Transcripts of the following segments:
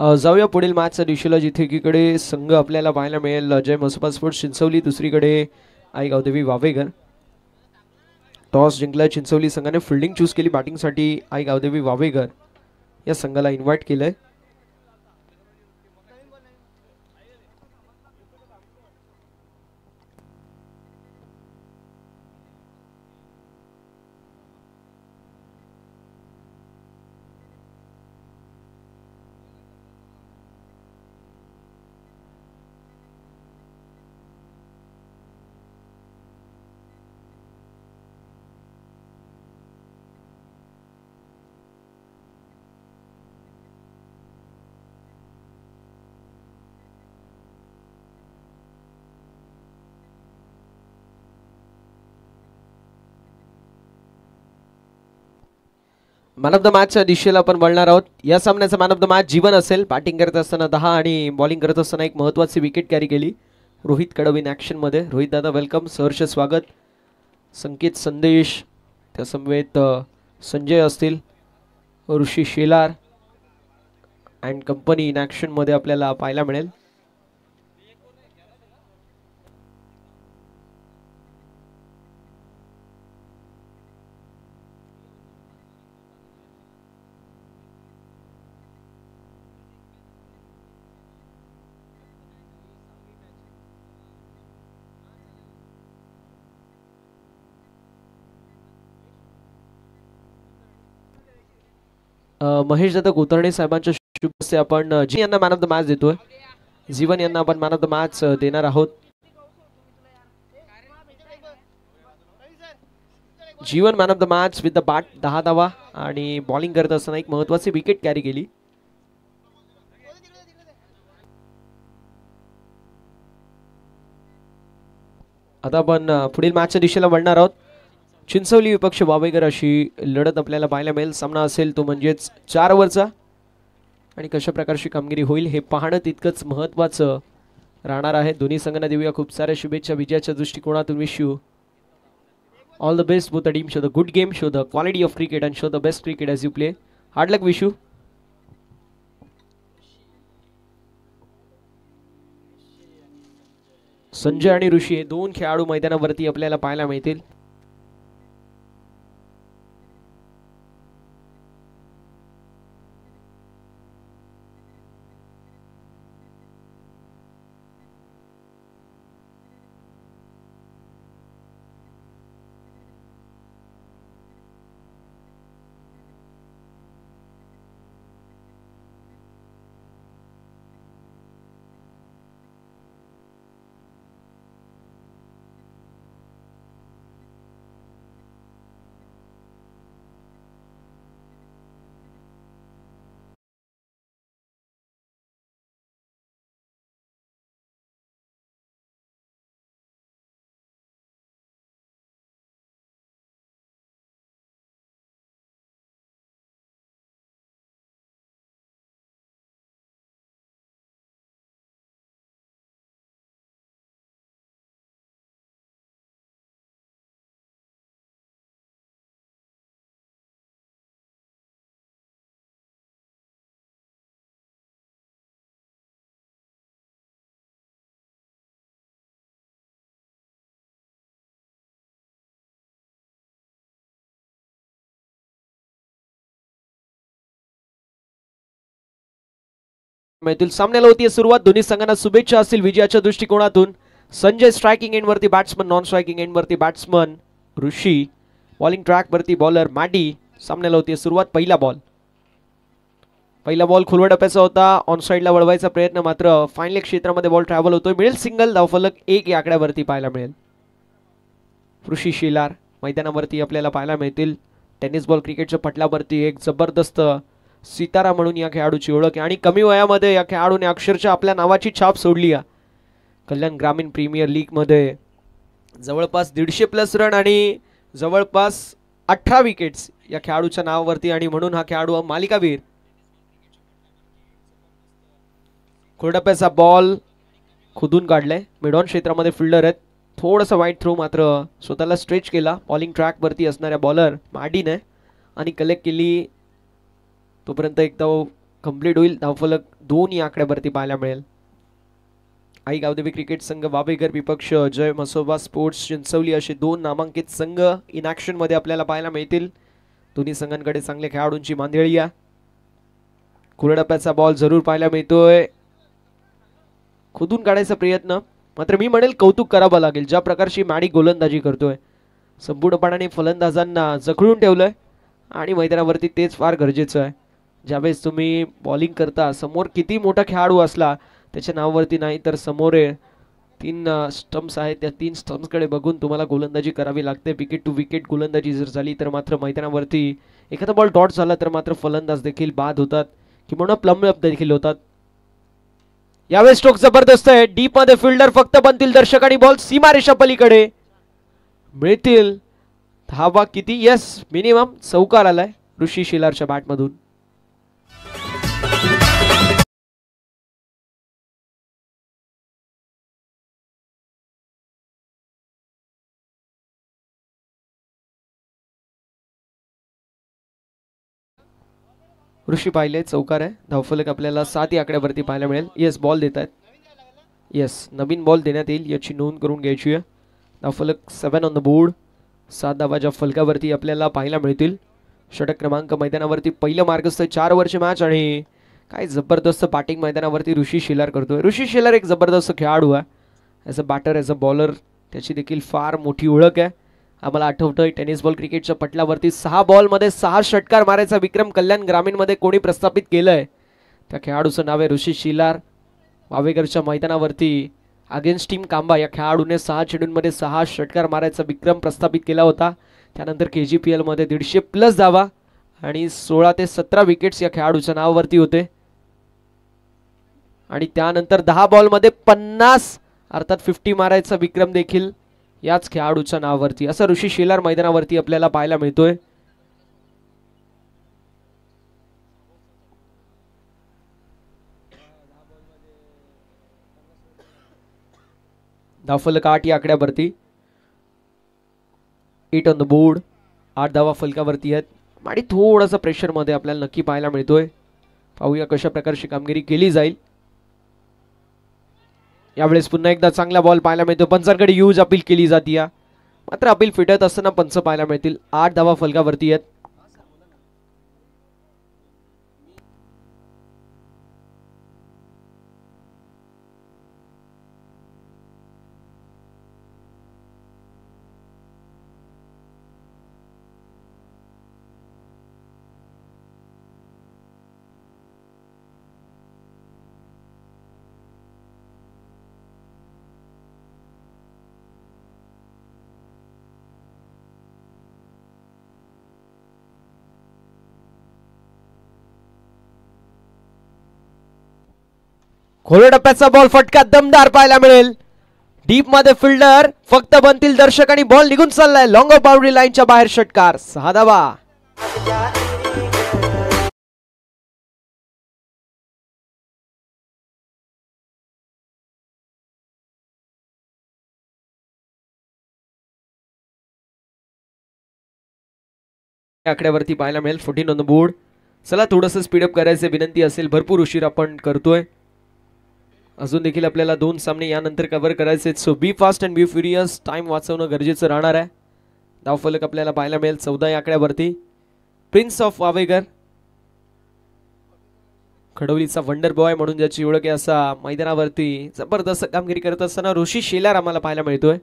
जाऊया पुढील मॅचच्या दिशेला, जिथे एकीकडे संघ आपल्याला पाहायला मिळेल जय मसोबा स्पोर्ट्स चिंचवली, दुसरीकडे आई गावदेवी वावेघर. टॉस जिंकला चिंचवली संघाने, फिल्डिंग चूज केली बॅटिंगसाठी आई गावदेवी वावेघर या संघाला इन्व्हाइट केलंय. मॅन ऑफ द मॅचच्या दिशेला आपण वळणार आहोत. या सामन्याचा मॅन ऑफ द मॅच जीवन असेल. बॅटिंग करत असताना 10 आणि बॉलिंग करत असताना एक महत्त्वाची विकेट कॅरी केली रोहित कडव इन ॲक्शनमध्ये. रोहित दादा वेलकम, सहर्ष स्वागत. संकेत संदेश, त्या समवेत संजय असतील, ऋषी शेलार अँड कंपनी इन ॲक्शनमध्ये आपल्याला पाहायला मिळेल. महेश दादा गोतर्णे साहेबांच्या शुभ हस्ते आपण जी यांना मॅन ऑफ द मॅच देतोय. जीवन यांना आपण मॅन ऑफ द मॅच देणार आहोत. Jeevan man of the match with the bat, 10 धावा आणि बॉलिंग करत असताना एक महत्त्वाची विकेट कॅरी केली. आता आपण पुढील मॅचच्या दिशेला वळणार आहोत. चिंचवली विपक्ष वावेघर अशी लढत आपल्याला पाहायला मिळेल. सामना असेल तो म्हणजेच 4 ओव्हरचा आणि कशा प्रकारची कामगिरी होईल हे पाहणं तितकंच महत्त्वाचं राहणार आहे. दोन्ही संघांना देऊया खूप साऱ्या शुभेच्छा विजयाच्या दृष्टिकोनातून. Wish you all the best both the team. Show the good game, show the quality of cricket and show the best cricket as you play. Hard luck wish you. Sanjay आणि ऋषी हे 2 खेळाडू मैदानावरती आपल्याला पाहायला मिळतील. सामन्याला होती सुरुवात. दोन्ही संघांना शुभेच्छा असतील विजयाच्या दृष्टिकोनातून. संजय स्ट्रायकिंग एंड वरती बॅट्समन, नॉन स्ट्रायकिंग एंड वरती बॅट्समन ऋषी, बॉलिंग ट्रॅक वरती बॉलर मॅडी. सामन्याला होती सुरुवात. पहिला बॉल खोलवर टप्प्याचा होता. ऑन साइडला वळवायचा प्रयत्न, मात्र फायनल क्षेत्रामध्ये बॉल ट्रॅव्हल होतोय. मिळेल सिंगल, धावफलक 1 या आकड्यावरती पाहायला मिळेल. ऋषी शेलार मैदानावरती आपल्याला पाहायला मिळतील. टेनिस बॉल क्रिकेटच्या पटलावरती एक जबरदस्त सितारा म्हणून या खेळाडूची ओळख आहे आणि कमी वयामध्ये या खेळाडूने अक्षरशः आपल्या नावाची छाप सोडली आहे. कल्याण ग्रामीण प्रीमियर लीग मध्ये जवळपास 150+ रन आणि जवळपास 18 विकेट्स या खेळाडूच्या नावावरती आणि म्हणून हा खेळाडू मालिकावीर. खोडप्याचा बॉल खुदून काढलाय. मिड ऑन क्षेत्रामध्ये फिल्डर आहेत. थोडासा वाईट थ्रो, मात्र स्वतःला स्ट्रेच केला बॉलिंग ट्रॅक वरती असणाऱ्या बॉलर मॅडीने आणि कलेक्ट केली. तोपर्यंत एक धाव कंप्लीट होईल. धावफलक 2 या आकड्यावरती पाहायला मिळेल. आई गावदेवी क्रिकेट संघ वावेघर विपक्ष जय मसोबा स्पोर्ट्स चिंचवली असे 2 नामांकित संघ इन ऍक्शन मध्ये आपल्याला पाहायला मिळतील. दोन्ही संघांकडे चांगल्या खेळाडूंची मांदिळी आहे. खुलडप्प्याचा बॉल जरूर पाहायला मिळतोय. खोदून काढायचा प्रयत्न, मात्र मी म्हणेल कौतुक करावं लागेल ज्या प्रकारची मॅडी गोलंदाजी करतोय. संपूर्णपणाने फलंदाजांना जखडून ठेवलंय आणि मैदानावरती तेच फार गरजेचं आहे. ज्यावेळेस तुम्ही बॉलिंग करता समोर किती मोठा खेळाडू असला त्याच्या नावावरती नाही तर समोर 3 स्टंप्स आहेत, त्या 3 स्टंप्सकडे बघून तुम्हाला गोलंदाजी करावी लागते. विकेट टू विकेट गोलंदाजी जर झाली तर मात्र मैदानावरती एखादा बॉल डॉट झाला तर मात्र फलंदाज देखील बाद होतात किंवा प्लम अप देखील होतात. यावेळेस स्ट्रोक जबरदस्त आहे. डीप मध्ये फिल्डर फक्त बनतील दर्शक आणि बॉल सीमारेषा पलीकडे मिळतील. धावा किती? यस, मिनिमम चौकार आलाय ऋषी शिलारच्या बॅटमधून. ऋषी पाहिले चौकार आहे. धावफलक आपल्याला 7 या आकड्यावरती पाहायला मिळेल. येस, बॉल देत आहेत. येस, नवीन बॉल देण्यात येईल याची नोंद करून घ्यायची आहे. धावफलक 7 ऑन द बोर्ड. 7 धावाच्या फलकावरती आपल्याला पाहायला मिळतील. षटक क्रमांक मैदानावरती पहिलं मार्गस्थ 4 ओव्हरची मॅच आणि काय जबरदस्त बॅटिंग मैदानावरती ऋषी शिलार करतोय. ऋषी शिलार एक जबरदस्त खेळाडू आहे. As a batter, as a bowler त्याची देखील फार मोठी ओळख आहे. आम्हाला आठवतंय टेनिस बॉल क्रिकेटच्या पटलावरती 6 बॉलमध्ये 6 षटकार मारायचा विक्रम कल्याण ग्रामीणमध्ये कोणी प्रस्थापित केलंय त्या खेळाडूचं नाव आहे ऋषी शिलार. वावेघरच्या मैदानावरती अगेन्स्ट टीम कांबा या खेळाडूने 6 चेंडूंमध्ये 6 षटकार मारायचा विक्रम प्रस्थापित केला होता. त्यानंतर KGPL मध्ये 150+ धावा आणि 16 ते 17 विकेट्स या खेळाडूच्या नावावरती होते. आणि त्यानंतर 10 बॉलमध्ये 50 अर्थात 50 मारायचा विक्रम देखील याच खेळाडूच्या नावावरती. असं ऋषी शिलार मैदानावरती आपल्याला पाहायला मिळतोय. धावफलक 8 या आकड्यावरती. 8 ऑन द बोर्ड. 8 धावा फलकावरती आहेत आणि थोडासा प्रेशर मध्ये आपल्याला नक्की पाहायला मिळतोय. पाहूया कशा प्रकारची कामगिरी केली जाईल. यावेळेस पुन्हा एकदा चांगला बॉल पाहायला मिळतो. पंचांकडे यूज अपील केली जाते, मात्र अपील फिटत असताना पंच पाहायला मिळतील. 8 धावा फलकावरती आहेत. खोल टप्प्याचा बॉल फटका दमदार पाहायला मिळेल. डीप मध्ये फिल्डर फक्त बनतील दर्शक आणि बॉल निघून चाललाय लॉंग ऑफ बाउंड्री लाईनच्या बाहेर. षटकार. 6 धावा. आकड्यावरती पाहायला मिळेल. 14 ऑन द बोर्ड. चला थोडंसं स्पीडअप करायचं विनंती असेल. भरपूर उशीर आपण करतोय. अजून देखील आपल्याला 2 सामने यानंतर कव्हर करायचे. So be fast and be furious. Time वाचवणं गरजेचं राहणार आहे. धावफलक आपल्याला पाहायला मिळेल 14 या आकड्यावरती. Prince of Waveghar, खडवलीचा wonder boy म्हणून ज्याची ओळख आहे, असा मैदानावरती जबरदस्त कामगिरी करत असताना ऋषी शिलार आम्हाला पाहायला मिळतोय.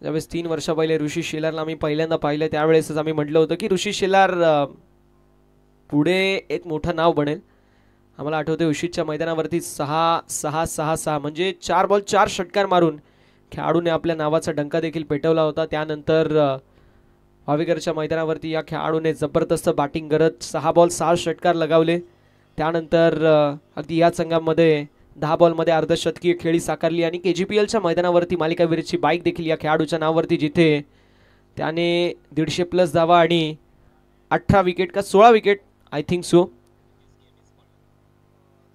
ज्यावेळेस 3 वर्षा पहिले ऋषी शिलारला आम्ही पहिल्यांदा पाहिलं त्यावेळेसच आम्ही म्हटलं होतं की ऋषी शिलार पुढे एक मोठं नाव बनेल. आम्हाला आठवते उशीच्या मैदानावरती 6-6-6-6 म्हणजे 4 बॉल 4 षटकार मारून खेळाडूने आपल्या नावाचा डंका देखील पेटवला होता. त्यानंतर वावेघरच्या मैदानावरती या खेळाडूने जबरदस्त बॅटिंग करत 6 बॉल 6 षटकार लगावले. त्यानंतर अगदी या संघामध्ये 10 बॉलमध्ये अर्धशतकीय खेळी साकारली आणि KGPLच्या मैदानावरती मालिकावीरची बाईक देखील या खेळाडूच्या नावावरती, जिथे त्याने 150+ धावा आणि 18 विकेट का 16 विकेट आय थिंक सो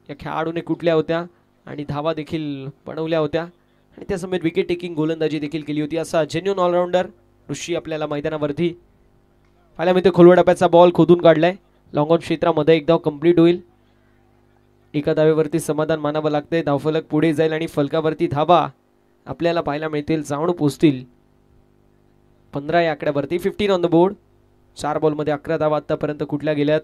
या खेळाडूने कुठल्या होत्या आणि धावा देखील बनवल्या होत्या आणि त्यासमेत विकेट टेकिंग गोलंदाजी देखील केली होती. असा जेन्युइन ऑलराऊंडर ऋषी आपल्याला मैदानावरती पाहायला मिळतो. खोलवा टप्प्याचा बॉल खोदून काढलाय. लॉंग ऑन क्षेत्रामध्ये एक धाव कंप्लीट होईल. एका धावेवरती समाधान मानावं लागतंय. धावफलक पुढे जाईल आणि फलकावरती धावा आपल्याला पाहायला मिळतील, जाऊन पोहोचतील 15 या आकड्यावरती. 15 ऑन द बोर्ड. 4 बॉलमध्ये 11 धावा आतापर्यंत कुठल्या गेल्यात.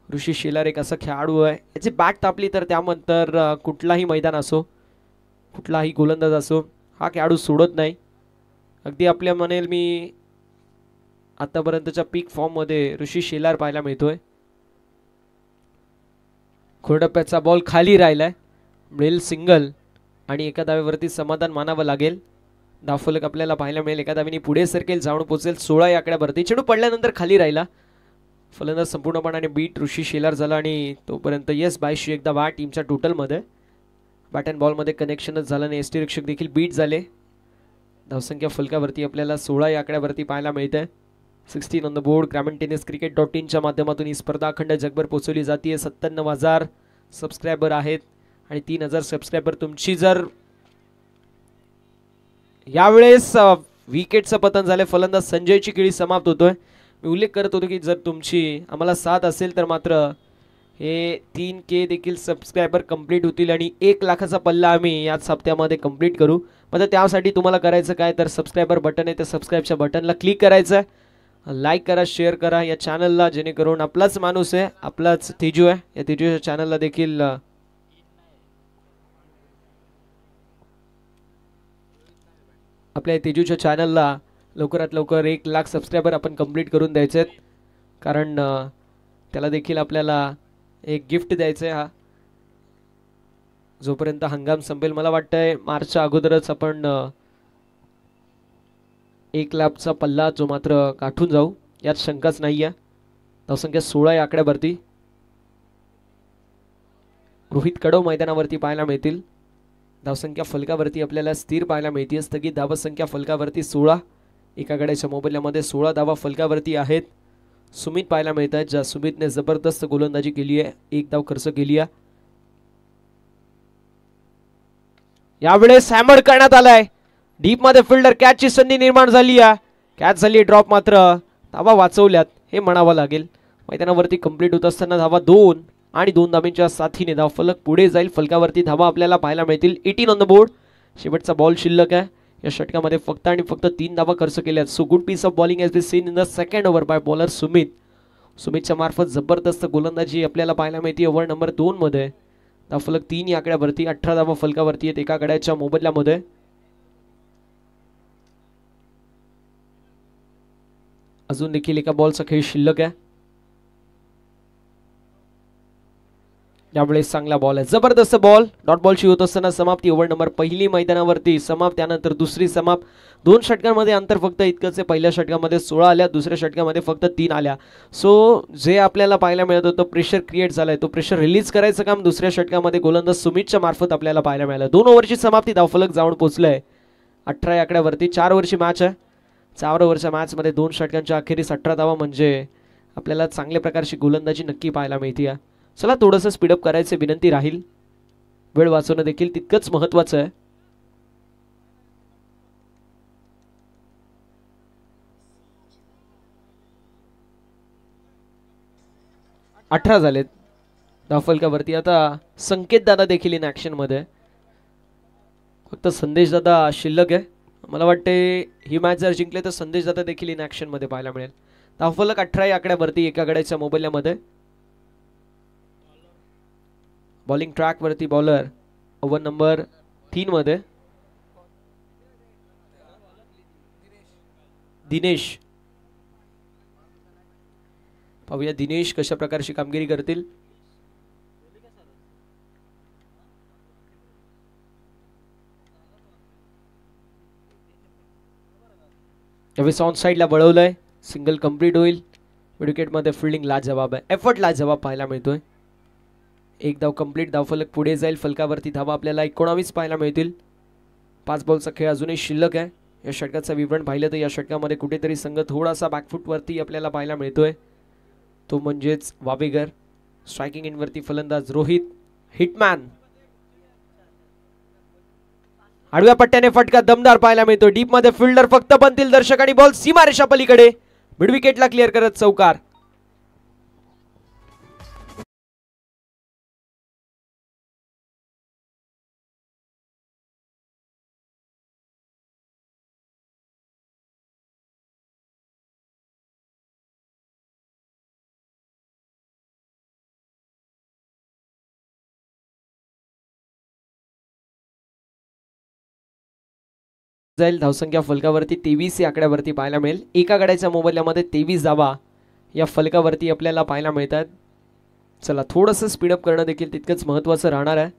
ऋषी शेलार एक असा खेळाडू आहे, याची बॅट तापली तर त्यानंतर कुठलाही मैदान असो, कुठलाही गोलंदाज असो, हा खेळाडू सोडत नाही. अगदी आपल्या म्हणेल मी आतापर्यंतच्या पीक फॉर्ममध्ये ऋषी शेलार पाहायला मिळतोय. खोडप्याचा बॉल खाली राहिलाय, मिळेल सिंगल आणि एका धावेवरती समाधान मानावं लागेल. धावफलक आपल्याला पाहायला मिळेल, एका धावेने पुढे सरकेल, जाऊन पोहोचेल 16 या आकड्यावरती. चेंडू पडल्यानंतर खाली राहिला, फलंदाज संपूर्णपणाने बीट ऋषी शेलार झाला आणि तोपर्यंत यस 22 एकदा बॅट टीमच्या टोटलमध्ये. बॅट अँड बॉलमध्ये कनेक्शनच झालं नाही, एसटी रक्षक देखील बीट झाले. धावसंख्या फलकावरती आपल्याला 16 या आकड्यावरती पाहायला मिळते. 16 ऑन द बोर्ड. ग्रामीण टेनिस cricket.in च्या माध्यमातून ही स्पर्धा अखंड जगभर पोहोचवली जाते. 97,000 सबस्क्रायबर आहेत आणि 3,000 सबस्क्रायबर तुमची जर यावेळेस विकेटचं पतन झाले, फलंदाज संजयची किळी समाप्त होतोय. मी उल्लेख करत होतो की जर तुमची आम्हाला साथ असेल तर मात्र हे 3K देखील सबस्क्रायबर कंप्लीट होतील आणि 1 लाखाचा पल्ला आम्ही याच हप्त्यामध्ये कंप्लीट करू. मात्र त्यासाठी तुम्हाला करायचं काय तर सबस्क्रायबर बटन आहे, त्या सबस्क्राईबच्या बटनला क्लिक करायचं आहे, लाईक करा, शेअर करा या चॅनलला, जेणेकरून आपलाच माणूस आहे, आपलाच तेजू आहे, या तेजूच्या चॅनलला देखील आपल्या तेजूच्या चॅनलला लवकरात लवकर 1 लाख सबस्क्रायबर आपण कंप्लीट करून द्यायचे आहेत. कारण त्याला देखील आपल्याला एक गिफ्ट द्यायचं आहे. हा जोपर्यंत हंगाम संपेल, मला वाटतंय मार्चच्या अगोदरच आपण 1 लाखचा पल्ला जो मात्र गाठून जाऊ, यात शंकाच नाही आहे. धावसंख्या 16 या आकड्यावरती. रोहित कडव मैदानावरती पाहायला मिळतील. धावसंख्या फलकावरती आपल्याला स्थिर पाहायला मिळते. स्थगित धावसंख्या फलकावरती 16. एका गड्याच्या मोबदल्यामध्ये 16 धावा फलकावरती आहेत. सुमित पाहायला मिळत आहेत, ज्या सुमितने जबरदस्त गोलंदाजी केली आहे, 1 धाव खर्च केली आहे. यावेळेस हॅमर करण्यात आलाय. डीप मध्ये फिल्डर कॅचची संधी निर्माण झाली आहे. कॅच झाली ड्रॉप, मात्र धावा वाचवल्यात हे म्हणावं लागेल. मैदानावरती कंप्लीट होत असताना धावा 2 आणि 2 धावांच्या साथीने धावफलक पुढे जाईल. फलकावरती धावा आपल्याला पाहायला मिळतील. 18 ऑन द बोर्ड. शेवटचा बॉल शिल्लक आहे. या षटकामध्ये फक्त आणि फक्त 3 धावा खर्च केल्यात. So good piece of bowling has been seen in the second over by bowler Sumit. सुमितच्या मार्फत जबरदस्त गोलंदाजी आपल्याला पाहायला मिळते ओव्हर नंबर 2 मध्ये. धावफलक 3 या आकड्यावरती. 18 धावा फलकावरती आहेत एका गड्याच्या मोबदल्यामध्ये. अजून देखील एका बॉलचा खेळ शिल्लक आहे. यावेळेस चांगला बॉल आहे, जबरदस्त बॉल. डॉट बॉलची होत असताना समाप्ती. ओव्हर नंबर पहिली मैदानावरती समाप्त, त्यानंतर दुसरी समाप्त. 2 षटकांमध्ये अंतर फक्त इतकंच आहे. पहिल्या षटकामध्ये 16 आल्या, दुसऱ्या षटकामध्ये फक्त 3 आल्या. सो जे आपल्याला पाहायला मिळत होतं, प्रेशर क्रिएट झालाय, तो प्रेशर रिलीज करायचं काम दुसऱ्या षटकामध्ये गोलंदाज सुमितच्या मार्फत आपल्याला पाहायला मिळालं. 2 ओव्हरची समाप्ती. धावफलक जाऊन पोहोचलंय 18 या आकड्यावरती. 4 ओव्हरची मॅच आहे. 4 ओव्हरच्या मॅचमध्ये 2 षटकांच्या अखेरीस 18 धावा म्हणजे आपल्याला चांगल्या प्रकारची गोलंदाजी नक्की पाहायला मिळते. चला थोडंसं स्पीडअप करायचं विनंती राहील. वेळ वाचवणं देखील तितकंच महत्त्वाचं आहे. 18 झालेत धावफलकावरती. आता संकेत दादा देखील इन ॲक्शन मध्ये. फक्त संदेश दादा शिल्लक आहे. मला वाटते ही मॅच जर जिंकले तर संदेश दादा देखील इन ॲक्शन मध्ये पाहायला मिळेल. धावफलक 18 या आकड्यावरती एका गड्याच्या मोबदल्यामध्ये. बॉलिंग ट्रॅक वरती बॉलर ओव्हर नंबर 3 मध्ये दिनेश. पाहूया दिनेश कशा प्रकारची कामगिरी करतील. यावेळेस ऑन साइडला वळवलंय, सिंगल कंप्लीट होईल. विकेटमध्ये फिल्डिंग लाजवाब आहे, एफर्ट लाजवाब पाहायला मिळतोय. 1 धाव कंप्लीट. धावफलक पुढे जाईल. फलकावरती धावा आपल्याला 19 पाहायला मिळतील. 5 बॉलचा खेळ अजूनही शिल्लक आहे. या षटकाचं विवरण पाहिलं तर या षटकामध्ये कुठेतरी संघ थोडासा बॅकफूटवरती आपल्याला पाहायला मिळतोय, तो म्हणजेच वावेगर. स्ट्रायकिंग इनवरती फलंदाज रोहित हिटमॅन. आडव्या पट्ट्याने फटका दमदार पाहायला मिळतो. डीप मध्ये फिल्डर फक्त बनतील दर्शक आणि बॉल सीमारेषा पलीकडे. मिड विकेटला क्लिअर करत चौकार. जाईल. धावसंख्या फलकावरती 23 या आकड्यावरती पाहायला मिळेल. एका गड्याच्या मोबदल्यामध्ये 23 धावा या फलकावरती आपल्याला पाहायला मिळतात. चला थोडंसं स्पीडअप करणं देखील तितकंच महत्त्वाचं राहणार आहे.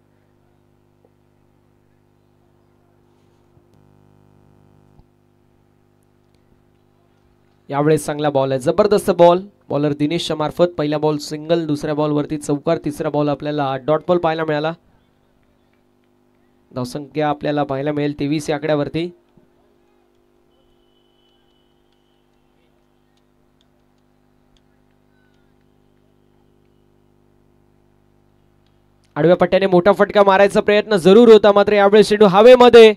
यावेळेस चांगला बॉल आहे, जबरदस्त बॉल. बॉलर दिनेशच्या मार्फत पहिला बॉल सिंगल, दुसऱ्या बॉलवरती चौकार, तिसरा बॉल आपल्याला डॉट बॉल पाहायला मिळाला. धावसंख्या आपल्याला पाहायला मिळेल 23 या आकड्यावरती. आडव्या पट्ट्याने मोठा फटका मारायचा प्रयत्न जरूर होता, मात्र यावेळेस चेंडू हवेमध्ये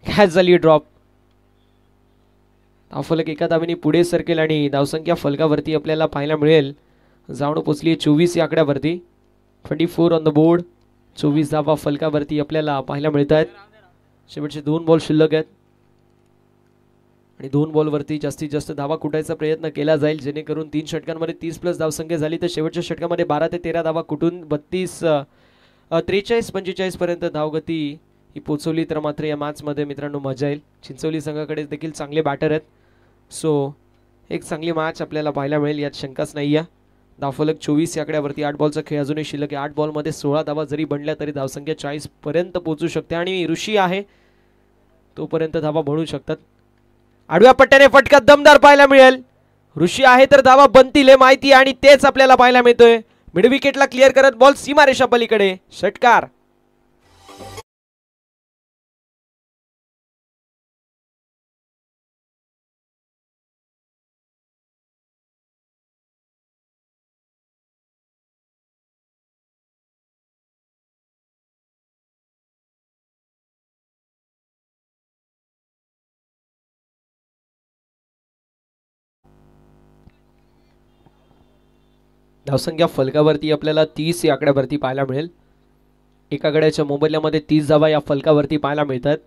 कॅच झाली ड्रॉप. धावफलक एका धावेने पुढे सरकेल आणि धावसंख्या फलकावरती आपल्याला पाहायला मिळेल जाऊन पोचली 24 या आकड्यावरती. 24 ऑन द बोर्ड. 24 धावा फलकावरती आपल्याला पाहायला मिळत आहेत. शेवटचे 2 बॉल शिल्लक आहेत आणि 2 बॉलवरती जास्तीत जास्त धावा कुटायचा प्रयत्न केला जाईल, जेणेकरून 3 षटकांमध्ये 30+ धावसंख्या झाली तर शेवटच्या षटकामध्ये 12 ते 13 धावा कुटून 43-45 पर्यंत धावगती ही पोचवली तर मात्र या मॅचमध्ये मित्रांनो मजा येईल. चिंचवली संघाकडे देखील चांगले बॅटर आहेत, सो एक चांगली मॅच आपल्याला पाहायला मिळेल, यात शंकाच नाही आहे. धावफलक 24 या आकड्यावरती. 8 बॉलचा खेळ अजूनही शिल्लक आहे. 8 बॉलमध्ये 16 धावा जरी बनल्या तरी धावसंख्या 40 पर्यंत पोहोचू शकते आणि ऋषी आहे तोपर्यंत धावा बनवू शकतात. आडव्या पट्ट्याने फटका दमदार पाहायला मिळेल. ऋषी आहे तर धावा बनतील हे माहिती आणि तेच आपल्याला पाहायला मिळतोय. मिड विकेटला क्लिअर करत बॉल सीमारेषा पलीकडे, षटकार. धावसंख्या फलकावरती आपल्याला 30 या आकड्यावरती पाहायला मिळेल. एका गड्याच्या मोबदल्यामध्ये 30 धावा या फलकावरती पाहायला मिळतात.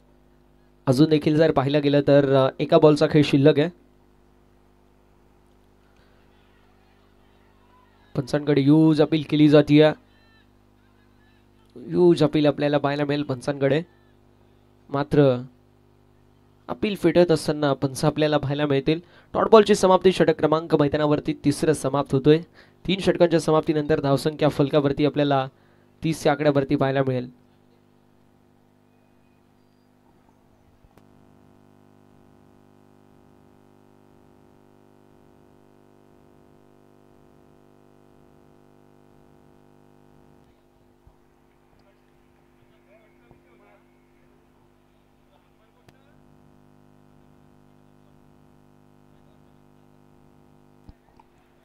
अजून देखील जर पाहिलं गेलं तर एका बॉलचा खेळ शिल्लक आहे. पंचांकडे यूज अपील केली जाते. यूज अपील आपल्याला पाहायला मिळेल पंचांकडे, मात्र अपील फिटत असताना पंच आपल्याला पाहायला मिळतील. डॉट बॉलची समाप्ती षटक क्रमांक मैदानावरती 3रं समाप्त होतोय. 3 षटकांच्या समाप्तीनंतर धावसंख्या फलकावरती आपल्याला 30 या आकड्यावरती पाहायला मिळेल.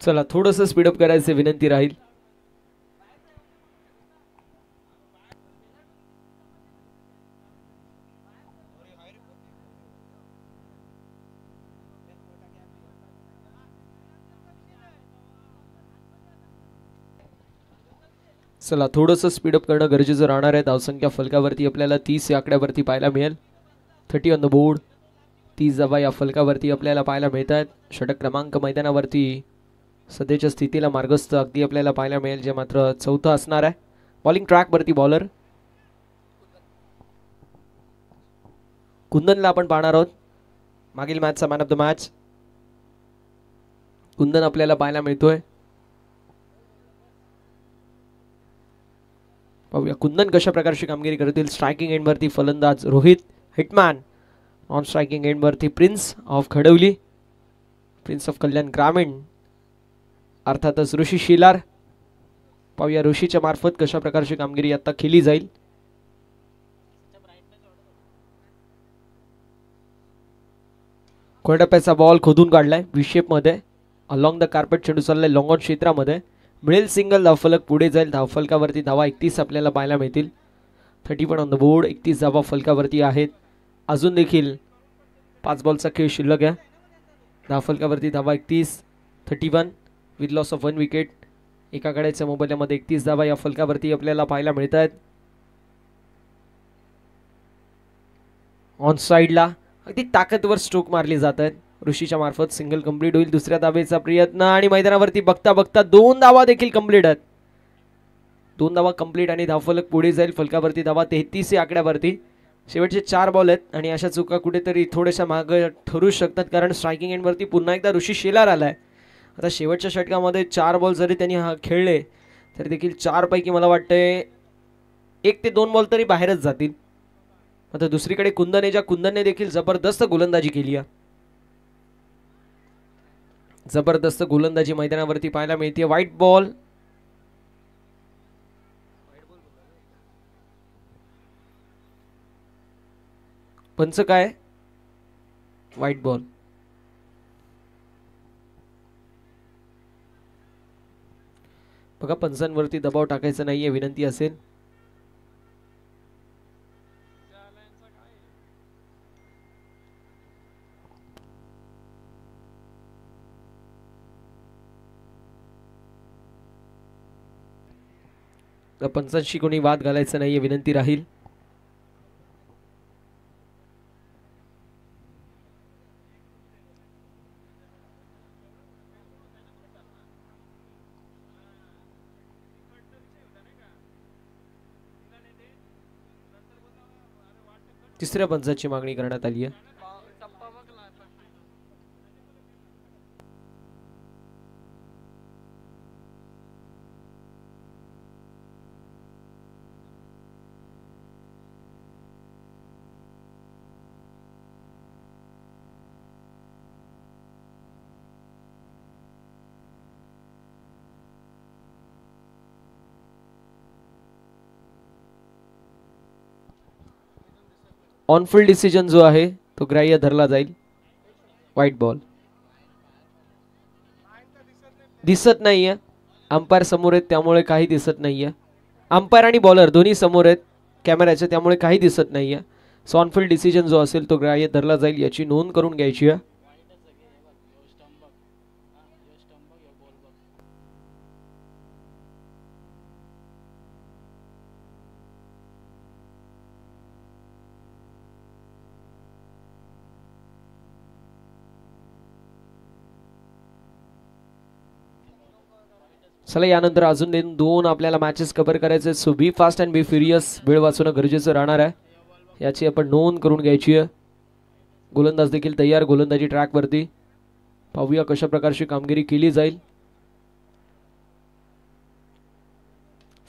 चला थोडंसं स्पीडअप करायचं विनंती राहील. चला थोडंसं स्पीडअप करणं गरजेचं राहणार आहे. धावसंख्या फलकावरती आपल्याला 30 या आकड्यावरती पाहायला मिळेल. 30 ऑन द बोर्ड. 30 धावा या फलकावरती आपल्याला पाहायला मिळत आहेत. षटक क्रमांक मैदानावरती सध्याच्या स्थितीला मार्गस्थ अगदी आपल्याला पाहायला मिळेल, जे मात्र चौथा असणार आहे. बॉलिंग ट्रॅकवरती बॉलर कुंदनला आपण पाहणार आहोत. मागील मॅचचा मॅन ऑफ द मॅच कुंदन आपल्याला पाहायला मिळतोय. पाहूया कुंदन कशा प्रकारची कामगिरी करतील. स्ट्रायकिंग एंडवरती फलंदाज रोहित हिटमॅन. नॉन स्ट्रायकिंग एंडवरती prince of Khadavli, prince of Kalyan ग्रामीण, अर्थातच ऋषी शिलार. पाहूया ऋषीच्या मार्फत कशा प्रकारची कामगिरी आता केली जाईल. कोळटप्प्याचा बॉल खोदून काढलाय विशेप मध्ये. अलॉंग द कार्पेट चेंडू चाललाय लॉंग ऑन क्षेत्रामध्ये. मिळेल सिंगल. धावफलक पुढे जाईल. धावफलकावरती धावा 31 आपल्याला पाहायला मिळतील. 31 ऑन द बोर्ड. 31 धावा फलकावरती आहेत. अजून देखील 5 बॉलचा खेळ शिल्लक आहे. धावफलकावरती धावा 31. 31 विथ लॉस ऑफ 1 विकेट. एका गड्याच्या मोबदल्यामध्ये 31 धावा या फलकावरती आपल्याला पाहायला मिळत आहेत. ऑन साइडला अगदी ताकदवर स्ट्रोक मारली जात आहेत. ऋषीच्या मार्फत सिंगल कंप्लीट होईल. दुसऱ्या धावेचा प्रयत्न आणि मैदानावरती बघता बघता 2 धावा देखील कंप्लीट आहेत. 2 धावा कंप्लीट आणि धावफलक पुढे जाईल. फलकावरती धावा 33 या आकड्यावरती. शेवटचे 4 बॉल आहेत आणि अशा चुका कुठेतरी थोड्याशा मागे ठरू शकतात, कारण स्ट्रायकिंग एंडवरती पुन्हा एकदा ऋषी शेलार आलाय. आता शेवटच्या षटकामध्ये 4 बॉल जरी त्यांनी खेळले तर देखील 4 पैकी मला वाटतंय 1 ते 2 बॉल तरी बाहेरच जातील. आता दुसरीकडे कुंदनने देखील जबरदस्त गोलंदाजी केली आहे. जबरदस्त गोलंदाजी मैदानावरती पाहायला मिळते. White ball. पंच काय? White ball. बघा, पंचांवरती दबाव टाकायचा नाहीये, विनंती असेल. पंचांशी कोणी वाद घालायचा नाहीये, विनंती राहील. तिसऱ्या पंचाची मागणी करण्यात आली आहे. ऑनफिल्ड डिसिजन जो आहे तो ग्राह्य धरला जाईल. White ball. दिसत नाहीये, अंपायर समोर आहेत त्यामुळे काही दिसत नाहीये. अंपायर आणि बॉलर दोन्ही समोर आहेत कॅमेऱ्याच्या, त्यामुळे काही दिसत नाहीये. सो ऑनफिल्ड डिसिजन जो असेल तो ग्राह्य धरला जाईल, याची नोंद करून घ्यायची आहे. चला, यानंतर अजून 2 आपल्याला मॅचेस कव्हर करायचे. So be fast and be furious. वेळ वाचवणं गरजेचं राहणार आहे, याची आपण नोंद करून घ्यायची आहे. गोलंदाज देखील तयार गोलंदाजी ट्रॅकवरती. पाहूया कशा प्रकारची कामगिरी केली जाईल.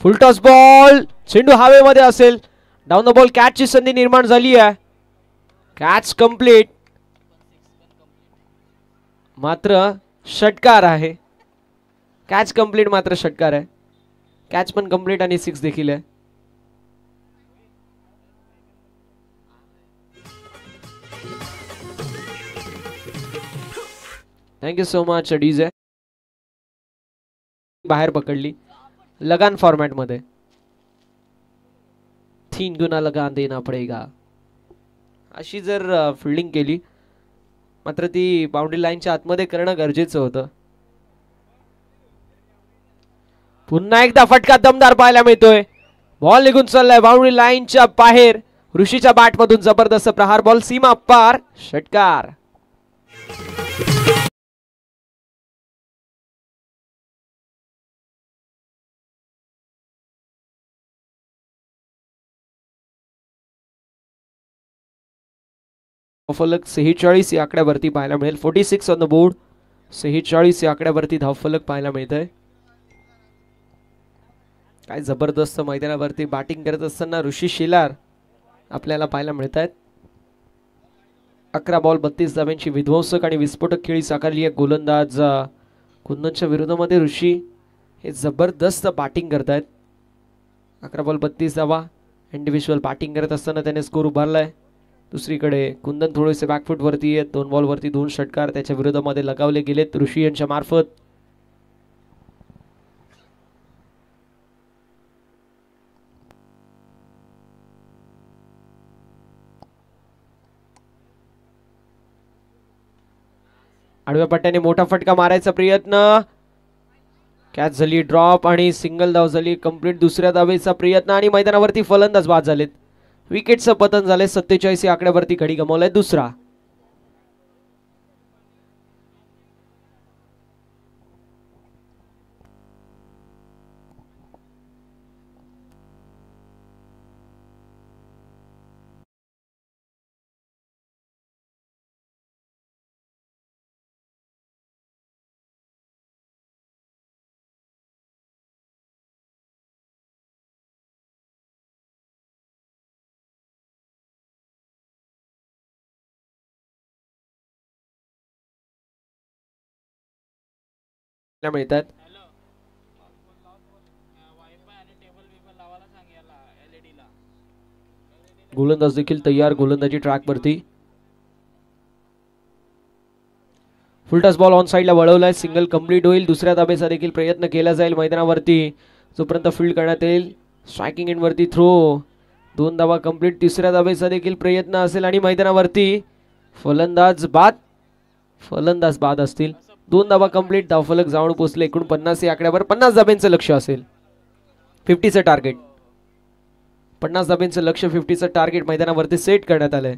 Full toss ball. चेंडू हवेमध्ये असेल. Down the ball. कॅचची संधी निर्माण झाली आहे. कॅच कंप्लीट, मात्र षटकार आहे. कॅच कंप्लीट मात्र षटकार आहे. कॅच पण कंप्लीट आणि 6 देखील आहे. Thank you so much DJ. बाहेर पकडली लगान फॉर्मॅट मध्ये. 3 गुना लगान देना पडेगा अशी जर फिल्डिंग केली, मात्र ती बाउंड्री लाईनच्या आतमध्ये करणं गरजेचं होतं. पुन्हा एकदा फटका दमदार पाहायला मिळतोय. बॉल निघून चाललाय बाउंड्री लाईनच्या बाहेर. ऋषीच्या बॅट मधून जबरदस्त प्रहार. बॉल सीमा पार. षटकार. धावफलक 46 या आकड्यावरती पाहायला मिळेल. 46 ऑन द बोर्ड. 46 या आकड्यावरती धावफलक पाहायला मिळतंय. काय जबरदस्त मैदानावरती बॅटिंग करत असताना ऋषी शेलार आपल्याला पाहायला मिळत आहेत. 11 बॉल 32 धावांची विध्वंसक आणि विस्फोटक खेळी साकारली आहे. गोलंदाज कुंदनच्या विरोधामध्ये ऋषी हे जबरदस्त बॅटिंग करतायत. 11 बॉल 32 धावा. इंडिव्हिज्युअल बॅटिंग करत असताना त्याने स्कोर उभारलाय. दुसरीकडे कुंदन थोडेसे बॅकफूट वरती आहेत. 2 बॉल वरती 2 षटकार त्याच्या विरोधामध्ये लगावले गेलेत ऋषी यांच्या मार्फत. आडव्या पट्ट्याने मोठा फटका मारायचा प्रयत्न. कॅच झाली ड्रॉप आणि सिंगल धाव झाली कंप्लीट. दुसऱ्या धावेचा प्रयत्न आणि मैदानावरती फलंदाज बाद झालेत. विकेटचं पतन झाले. 47 या आकड्यावरती गडी गमावलाय दुसरा. मिळतात. गोलंदाज देखील तयार, गोलंदाजी ट्रॅक वरती. फुलटॉस बॉल ऑन साईडला वळवलाय, सिंगल कंप्लीट होईल. दुसऱ्या धाबेचा देखील प्रयत्न केला जाईल मैदानावरती, जोपर्यंत फील्ड करण्यात येईल. स्ट्रायकिंग एंड वरती थ्रो, 2 धावा कंप्लीट. तिसऱ्या धाबेचा देखील प्रयत्न असेल आणि मैदानावरती फलंदाज बाद असतील. 2 धावा कंप्लीट, धावफलक जाऊन पोहोचले 49 या आकड्यावर. 50 धाब्यांचं लक्ष असेल, 50चं टार्गेट. 50 धाब्यांचं लक्ष, 50चं टार्गेट मैदानावरती सेट करण्यात आलंय.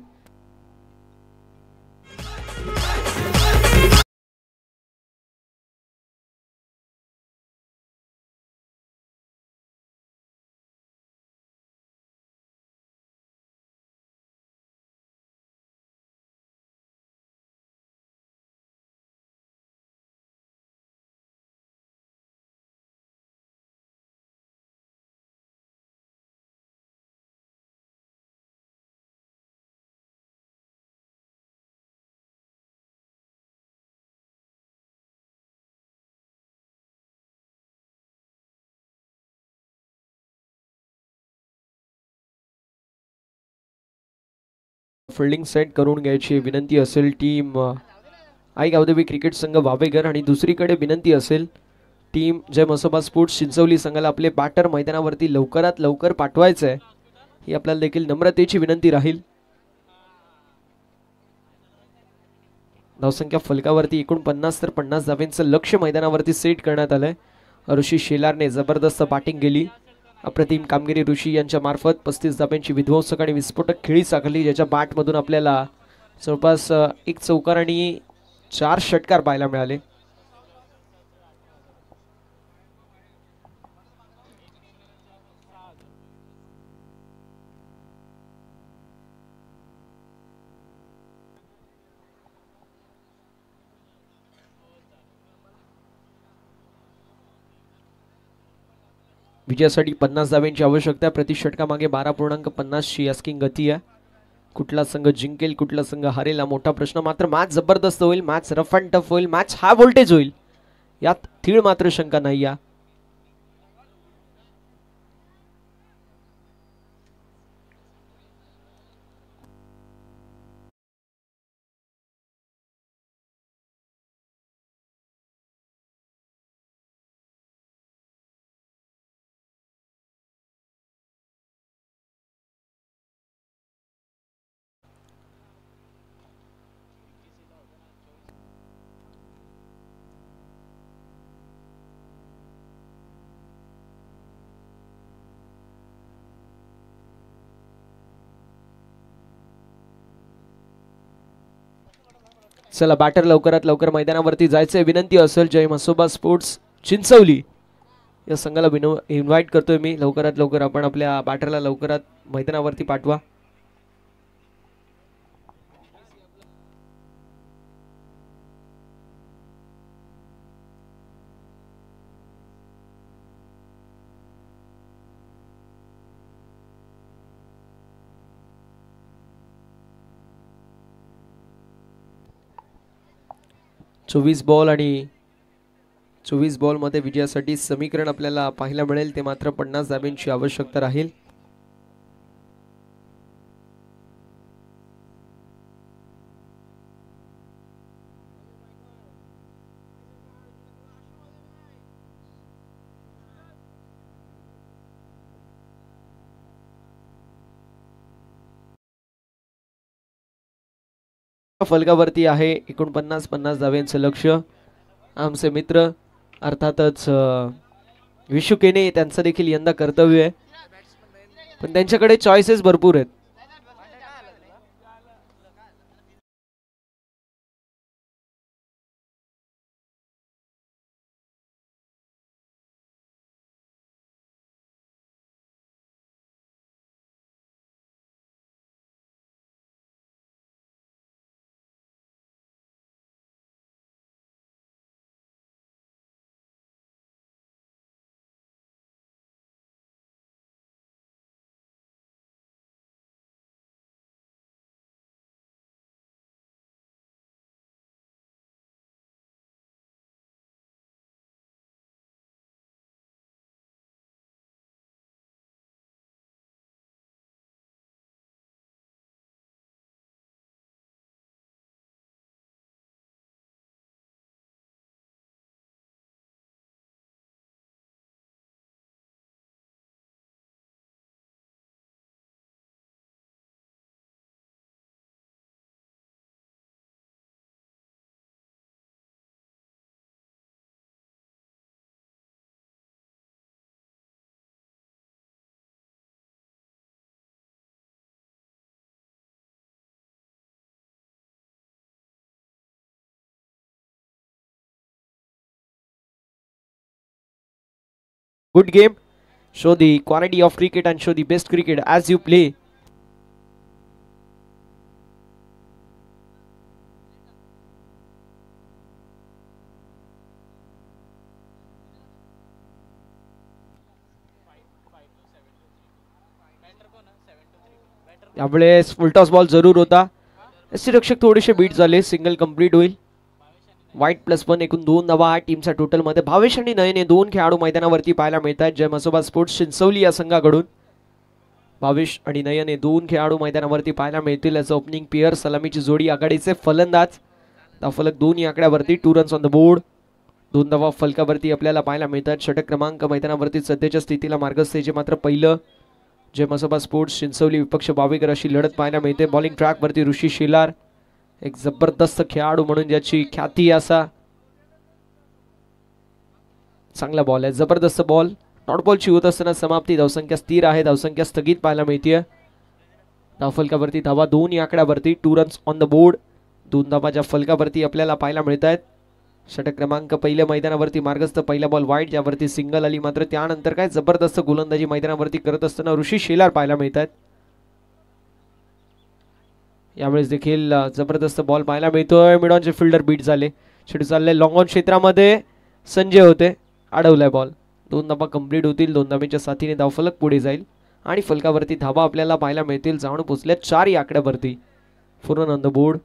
फिल्डिंग सेट करून घ्यायची विनंती असेल टीम आई गावदेवी क्रिकेट संघ वावेघर, आणि दुसरीकडे विनंती असेल टीम जय मसोबा स्पोर्ट्स चिंचवली संघाला आपले बॅटर मैदानावरती लवकरात लवकर पाठवायचं आहे, ही आपल्याला देखील नम्रतेची विनंती राहील. धावसंख्या फलकावरती 49 तर 50 धाब्यांचं लक्ष मैदानावरती सेट करण्यात आलंय. ऋषी शेलारने जबरदस्त बॅटिंग केली, अप्रतिम कामगिरी ऋषी यांच्या मार्फत. 35 धाब्यांची विध्वंसक आणि विस्फोटक खेळी साकारली, ज्याच्या बॅटमधून आपल्याला जवळपास 1 चौकार आणि 4 षटकार पाहायला मिळाले. विजयासाठी 50 धाब्यांची आवश्यकता. प्रति षटकामागे 12.50 ची आस्किंग गती आहे. कुठला संघ जिंकेल, कुठला संघ हरेल, हा मोठा प्रश्न. मात्र मॅच जबरदस्त होईल, मॅच रफ अँड टफ होईल, मॅच हाय व्होल्टेज होईल, यात थीळ मात्र शंका नाही. या चला, बॅटर लवकरात लवकर मैदानावरती जायचंय. विनंती असेल जय मसोबा स्पोर्ट्स चिंचवली या संघाला इन्व्हाइट करतोय मी, लवकरात लवकर आपण आपल्या बॅटरला लवकरात मैदानावरती पाठवा. चोवीस बॉल मध्ये विजयासाठी समीकरण आपल्याला पाहायला मिळेल, ते मात्र 50 धाब्यांची आवश्यकता राहील. फलकावरती आहे 49 धाब्यांचं लक्ष. आमचे मित्र अर्थातच विशू केने, त्यांचं देखील यंदा कर्तव्य आहे, पण त्यांच्याकडे चॉईसेस भरपूर आहेत. Good game. Show the quality of cricket and show the best cricket as you play. यावेळेस फुलटॉस बॉल जरूर होता. यष्टीरक्षक थोडेसे बीट झाले. सिंगल कंप्लीट होईल. वाईट +1 एकूण 2 धावा हा टीमच्या टोटलमध्ये. भावेश आणि नयन हे 2 खेळाडू मैदानावरती पाहायला मिळतात जय मसोबा स्पोर्ट्स चिंचवली या संघाकडून. भावेश आणि नयन हे 2 खेळाडू मैदानावरती पाहायला मिळतील. याचं ओपनिंग पेअर सलामीची जोडी आघाडीचे फलंदाज. धावफलक 2 या आकड्यावरती. 2 रन्स ऑन द बोर्ड. 2 धावा फलकावरती आपल्याला पाहायला मिळतात. षटक क्रमांक मैदानावरती सध्याच्या स्थितीला मार्गस्थाचे मात्र पहिलं जय मसोबा स्पोर्ट्स चिंचवली विपक्ष बावेकर अशी लढत पाहायला मिळते. बॉलिंग ट्रॅक वरती ऋषी शेलार एक जबरदस्त खेळाडू म्हणून ज्याची ख्याती असा. चांगला बॉल आहे. जबरदस्त बॉल. डॉट बॉलची होत असताना समाप्ती. धावसंख्या स्थिर आहे. धावसंख्या स्थगित पाहायला मिळते. धावफलकावरती धावा 2 या आकड्यावरती. 2 रन्स ऑन द बोर्ड. 2 धावाच्या फलकावरती आपल्याला पाहायला मिळत आहेत. षटक क्रमांक पहिल्या मैदानावरती मार्गस्थ. पहिला बॉल वाईट ज्यावरती सिंगल आली. मात्र त्यानंतर काय जबरदस्त गोलंदाजी मैदानावरती करत असताना ऋषी शेलार पाहायला मिळत आहेत. यावेळेस देखील जबरदस्त बॉल पाहायला मिळतोय. मिडॉनचे फिल्डर बीट झाले. शेवटी चालले लॉंग ऑन क्षेत्रामध्ये संजय होते. अडवलाय बॉल. 2 धावा कंप्लीट होतील. 2 धावेच्या साथीने धावफलक पुढे जाईल आणि फलकावरती धावा आपल्याला पाहायला मिळतील. जाऊन पोचल्या 4 या आकड्यावरती. 4 रन ऑन द बोर्ड.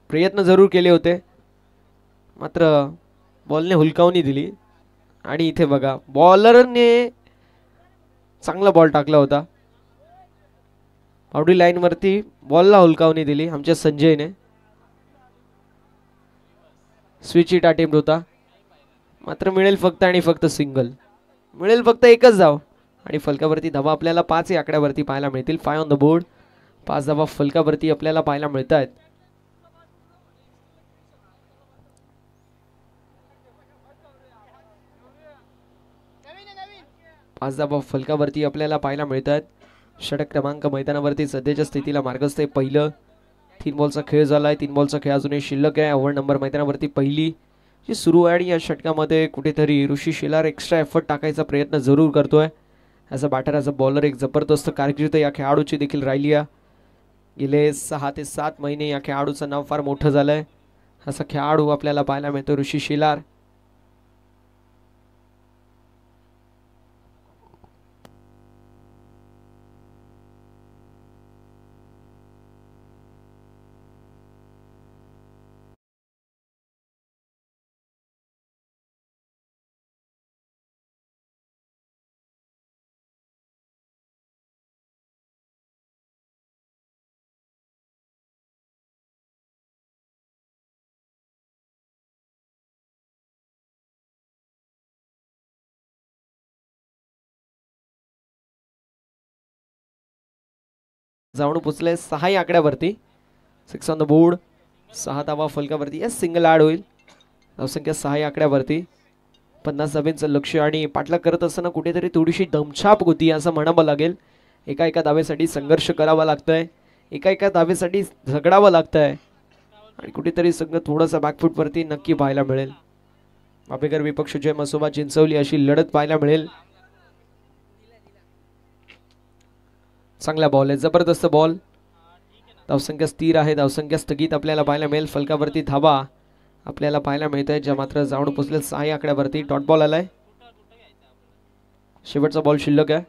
प्रयत्न जरूर केले होते मात्र बॉलने हुलकावणी दिली. आणि इथे बघा बॉलरने चांगला बॉल टाकला होता. बाउंड्री लाईन वरती बॉलला हुलकावणी दिली आमच्या संजयने. स्विच हिट अटेम्प्ट होता मात्र मिळेल फक्त आणि फक्त सिंगल. मिळेल फक्त एकच धाव आणि फलकावरती धावा आपल्याला 5 या आकड्यावरती पाहायला मिळतील. 5 ऑन द बोर्ड. 5 धावा फलकावरती आपल्याला पाहायला मिळत आहेत. पाच धावा फलकावरती आपल्याला पाहायला मिळत आहेत. षटक क्रमांक मैदानावरती सध्याच्या स्थितीला मार्गस्थ आहे. पहिलं 3 बॉलचा खेळ झालाय. 3 बॉलचा खेळ अजूनही शिल्लक आहे. ओव्हर नंबर मैदानावरती पहिली जी सुरू आहे आणि या षटकामध्ये कुठेतरी ऋषी शेलार एक्स्ट्रा एफर्ट टाकायचा प्रयत्न जरूर करतोय. As a batter as a bowler एक जबरदस्त कारकीर्द या खेळाडूची देखील राहिली आहे. गेले 6 ते 7 महिने या खेळाडूचं नाव फार मोठं झालंय. असा खेळाडू आपल्याला पाहायला मिळतो ऋषी शेलार. जाऊन पोचले 6 या आकड्यावरती. 6 ऑन द बोर्ड. 6 धावा फलकावरती. यस सिंगल ॲड होईल. धावसंख्या 6 या आकड्यावरती. 50 धाब्यांचं लक्ष आणि पाठलाग करत असताना कुठेतरी थोडीशी दमछाप होती असं म्हणावं लागेल. एका एका धावेसाठी संघर्ष करावा लागतोय. एका एका धावेसाठी झगडावं लागतंय आणि कुठेतरी संघ थोडासा बॅकफूटवरती नक्की पाहायला मिळेल. बापेकर विपक्ष जय मसोबा चिंचवली अशी लढत पाहायला मिळेल. चांगला बॉल आहे. जबरदस्त बॉल. धावसंख्या स्थिर आहे. धावसंख्या स्थगित आपल्याला पाहायला मिळेल. फलकावरती धावा आपल्याला पाहायला मिळत आहे ज्या मात्र जाऊन पोचले 6 या आकड्यावरती. डॉट बॉल आलाय. शेवटचा बॉल शिल्लक आहे.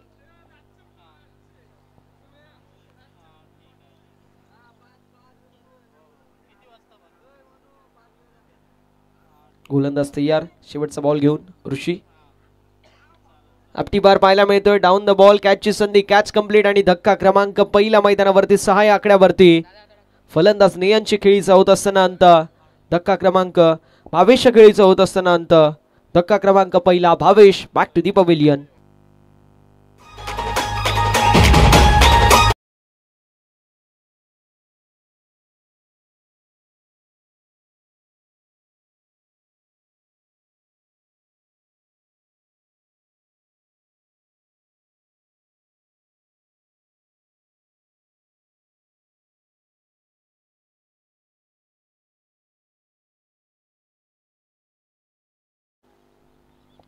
गोलंदाज तयार. शेवटचा बॉल घेऊन ऋषी. आपटी बार पाहायला मिळतोय. Down the ball. कॅचची संधी. कॅच कंप्लीट आणि धक्का क्रमांक पहिला मैदानावरती 6 या आकड्यावरती. फलंदाज नेयांची खेळीचा होत असताना अंत. धक्का क्रमांक भावेश खेळीचा होत असताना अंत. धक्का क्रमांक पहिला. Bhavesh back to the pavilion.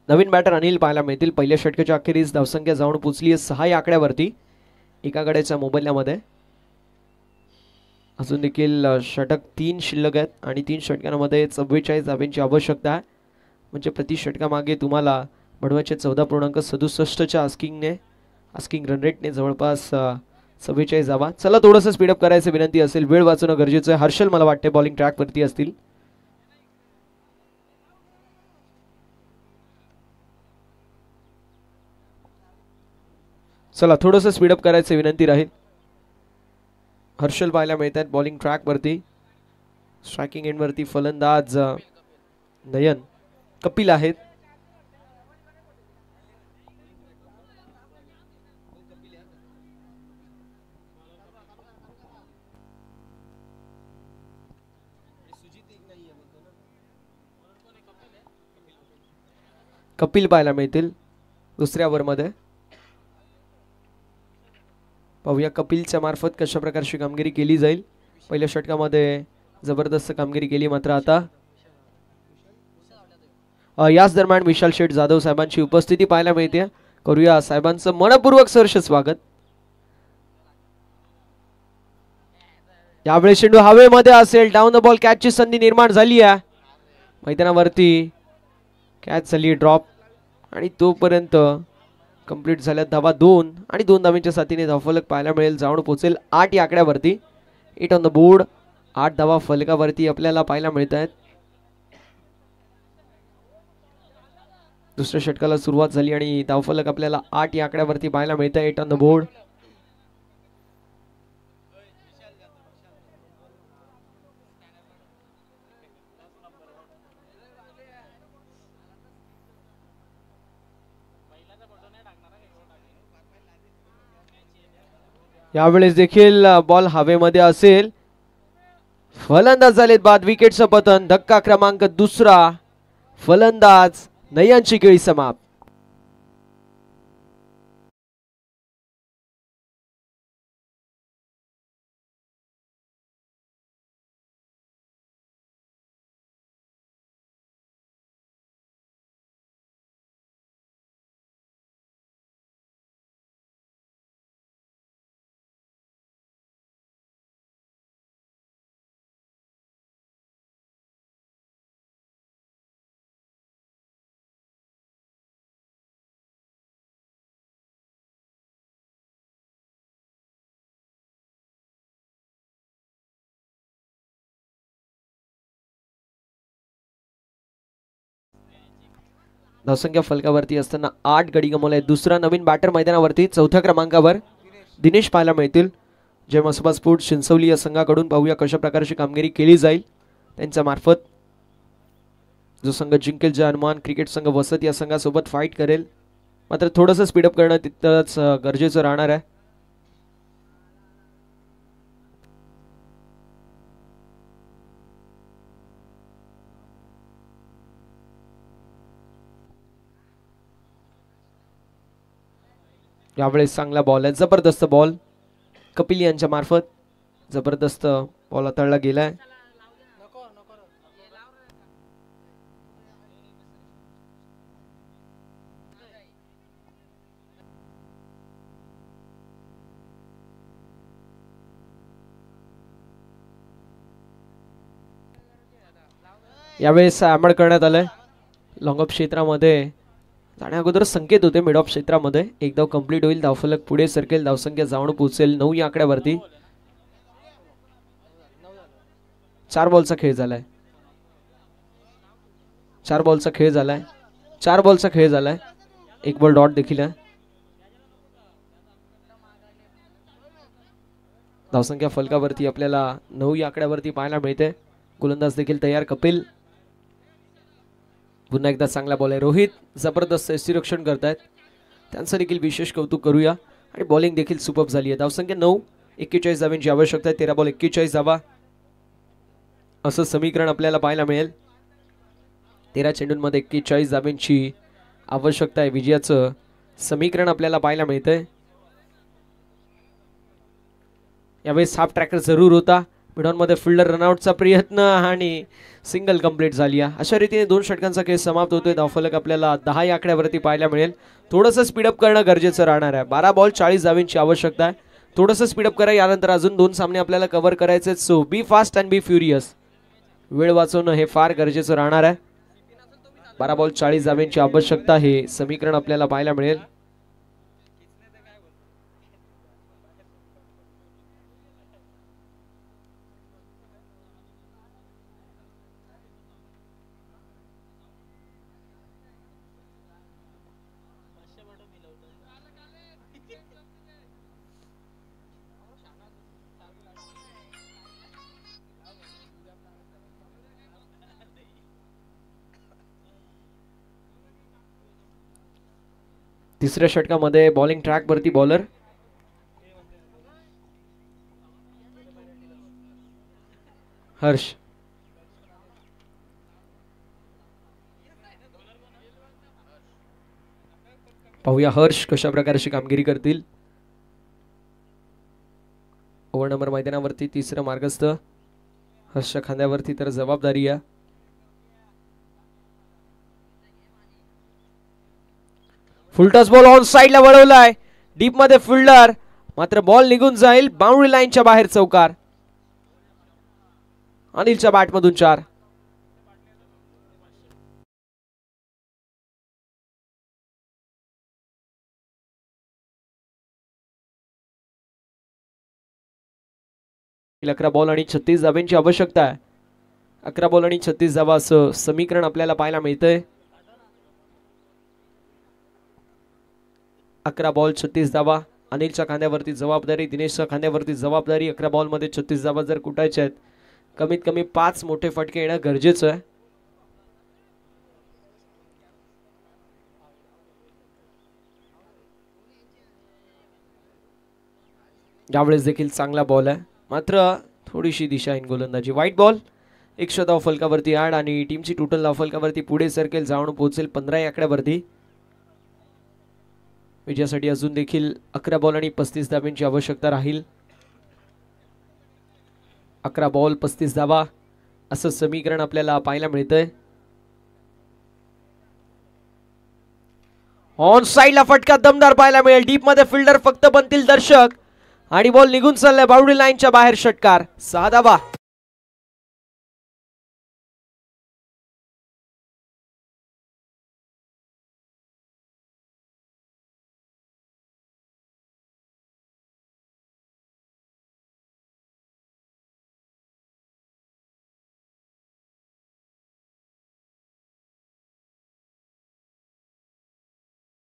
नवीन बॅटर अनिल पाहायला मिळतील. पहिल्या षटकाच्या अखेरीस धावसंख्या जाऊन पोचली 6 या आकड्यावरती एका गड्याच्या मोबदल्यामध्ये. अजून देखील षटक 3 शिल्लक आहेत आणि 3 षटकांमध्ये 44 धावांची आवश्यकता आहे. म्हणजे प्रति षटकामागे तुम्हाला बडव्याचे 14.67च्या आस्किंग रन रेटने जवळपास 44 धावा. चला थोडंसं स्पीडअप करायचं विनंती असेल. वेळ वाचवणं गरजेचं आहे. हर्षल मला वाटते बॉलिंग ट्रॅकवरती असतील. चला थोडंसं स्पीडअप करायचं विनंती राहील. हर्षल पाहायला मिळतात बॉलिंग ट्रॅकवरती. स्ट्रायकिंग एंडवरती फलंदाज नयन कपिल आहेत. कपिल पाहायला मिळतील दुसऱ्या ओव्हरमध्ये. पाहूया कपिलच्या मार्फत कशा प्रकारची कामगिरी केली जाईल. पहिल्या षटकामध्ये जबरदस्त कामगिरी केली, मात्र आता याच दरम्यान विशाल शेठ जाधव साहेबांची उपस्थिती पाहायला मिळते. करूया साहेबांचं मनपूर्वक सहर्ष स्वागत. यावेळी चेंडू हवेमध्ये असेल. डाऊन द बॉल कॅचची संधी निर्माण झाली आहे. मैदानावरती कॅच झाली ड्रॉप आणि तोपर्यंत कंप्लीट झाल्या धावा 2 आणि 2 धावांच्या साथीने धावफलक पाहायला मिळेल. जाऊन पोहोचेल 8 या आकड्यावरती. 8 ऑन द बोर्ड. 8 धावा फलकावरती आपल्याला पाहायला मिळत आहेत. दुसऱ्या षटकाला सुरुवात झाली आणि धावफलक आपल्याला 8 या आकड्यावरती पाहायला मिळत आहे. 8 ऑन द बोर्ड. यावेळेस देखील बॉल हवेमध्ये असेल. फलंदाज झालेत बाद. विकेटचं पतन. धक्का क्रमांक 2. फलंदाज नयनची खेळी समाप्त. धावसंख्या फलकावरती असताना 8 गडी गमावले. दुसरा नवीन बॅटर मैदानावरती 4थ्या क्रमांकावर दिनेश पाहायला मिळतील. जय मसोबा स्पोर्ट्स चिंचवली या संघाकडून. पाहूया कशा प्रकारची कामगिरी केली जाईल त्यांच्या मार्फत. जो संघ जिंकेल, जय हनुमान क्रिकेट संघ वसत या संघासोबत फाईट करेल. मात्र थोडंसं स्पीडअप करणं तितकंच गरजेचं राहणार आहे. यावेळेस चांगला बॉल आहे. जबरदस्त बॉल कपिल यांच्या मार्फत. जबरदस्त बॉल हाताळला गेलाय. यावेळेस हॅमर करण्यात आलंय. लॉंग ऑफ क्षेत्रामध्ये जाण्या अगोदर संकेत होते. मिड ऑफ क्षेत्रामध्ये एक धाव कंप्लीट होईल. धावफलक पुढे सरकेल. धावसंख्या जाऊन पोहोचेल 9 या आकड्यावरती. 4 बॉलचा खेळ झालाय. 4 बॉलचा खेळ झालाय. 4 बॉलचा खेळ झालाय. 1 बॉल डॉट देखील आहे. धावसंख्या फलकावरती आपल्याला 9 या आकड्यावरती पाहायला मिळते. गोलंदाज देखील तयार कपिल. पुन्हा एकदा चांगला बॉल आहे. रोहित जबरदस्त यष्टीरक्षण करतायत. त्यांचं देखील विशेष कौतुक करूया. आणि बॉलिंग देखील सुपर्ब झाली आहे. धावसंख्या 9. 41 धावांची आवश्यकता आहे. 13 बॉल 41 धावा असं समीकरण आपल्याला पाहायला मिळेल. 13 चेंडूंमध्ये 41 धावांची आवश्यकता आहे. विजयाचं समीकरण आपल्याला पाहायला मिळतंय. यावेळेस हाफ ट्रॅकर जरूर होता. मिडॉनमध्ये फिल्डर रनआउटचा प्रयत्न आणि सिंगल कंप्लीट झाली आहे. अशा रीतीने 2 षटकांचा खेळ समाप्त होतोय. धावफलक आपल्याला 10 या आकड्यावरती पाहायला मिळेल. थोडंसं स्पीडअप करणं गरजेचं राहणार आहे. 12 बॉल 40 धावांची आवश्यकता आहे. थोडंसं स्पीडअप करा. यानंतर अजून 2 सामने आपल्याला कव्हर करायचे. So be fast and be furious. वेळ वाचवणं हे फार गरजेचं राहणार आहे. 12 बॉल 40 धावांची आवश्यकता हे समीकरण आपल्याला पाहायला मिळेल. तिसऱ्या षटकामध्ये बॉलिंग ट्रॅक वरती बॉलर हर्ष. पाहूया हर्ष कशा प्रकारची कामगिरी करतील. ओव्हर नंबर मैदानावरती तिसरं मार्गस्थ. हर्षच्या खांद्यावरती तर जबाबदारी आहे. फुलटॉस बॉल ऑन साइडला वळवलाय. डीप मध्ये फिल्डर मात्र बॉल निघून जाईल. बाउंड्री लाईनच्या बाहेर चौकार. अनिलच्या बॅटमधून 4. अकरा बॉल आणि 36 धावांची आवश्यकता आहे. 11 बॉल आणि 36 धावा असं समीकरण आपल्याला पाहायला मिळतंय. 11 बॉल 36 धावा. अनिलच्या खांद्यावरती जबाबदारी, दिनेशच्या खांद्यावरती जबाबदारी. 11 बॉल मध्ये 36 धावा जर कुटायच्या आहेत कमीत कमी 5 मोठे फटके येणं गरजेचं आहे. यावेळेस देखील चांगला बॉल आहे मात्र थोडीशी दिशाहीन गोलंदाजी. वाईट बॉल. 100 धाव फलकावरती आड आणि टीमची टोटल धाव फलकावरती पुढे सरकेल, जाऊन पोहोचेल 15 या आकड्यावरती. विजयासाठी अजून देखील 11 बॉल आणि 35 धावांची आवश्यकता राहील. 11 बॉल 35 धावा असं समीकरण आपल्याला पाहायला मिळतंय. ऑन साइडला फटका दमदार पाहायला मिळेल. डीप मध्ये फिल्डर फक्त बनतील दर्शक आणि बॉल निघून चाललाय बाउंड्री लाईनच्या बाहेर. षटकार. 6 धावा.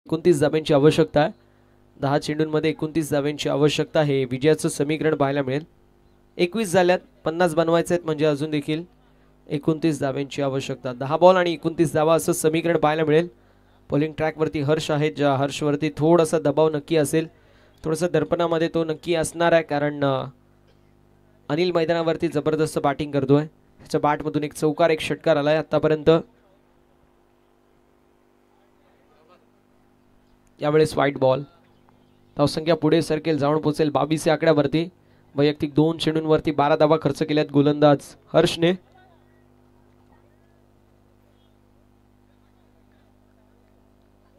एकोणतीस धावांची आवश्यकता आहे. 10 चेंडूंमध्ये 29 धावांची आवश्यकता आहे. विजयाचं समीकरण पाहायला मिळेल. 21 झाल्यात, 50 बनवायचे आहेत म्हणजे अजून देखील 29 धावांची आवश्यकता. 10 बॉल आणि 29 धावा असं समीकरण पाहायला मिळेल. बॉलिंग ट्रॅकवरती हर्ष आहे, ज्या हर्षवरती थोडासा दबाव नक्की असेल. थोडंसं दर्पणामध्ये तो नक्की असणार आहे कारण अनिल मैदानावरती जबरदस्त बॅटिंग करतोय. त्याच्या बॅटमधून एक चौकार, एक षटकार आलाय आतापर्यंत. यावेळेस वाईट बॉल. धावसंख्या पुढे सरकेल, जाऊन पोहोचेल 22 या आकड्यावरती. वैयक्तिक 2 चेंडूंवरती 12 धावा खर्च केल्यात गोलंदाज हर्षने.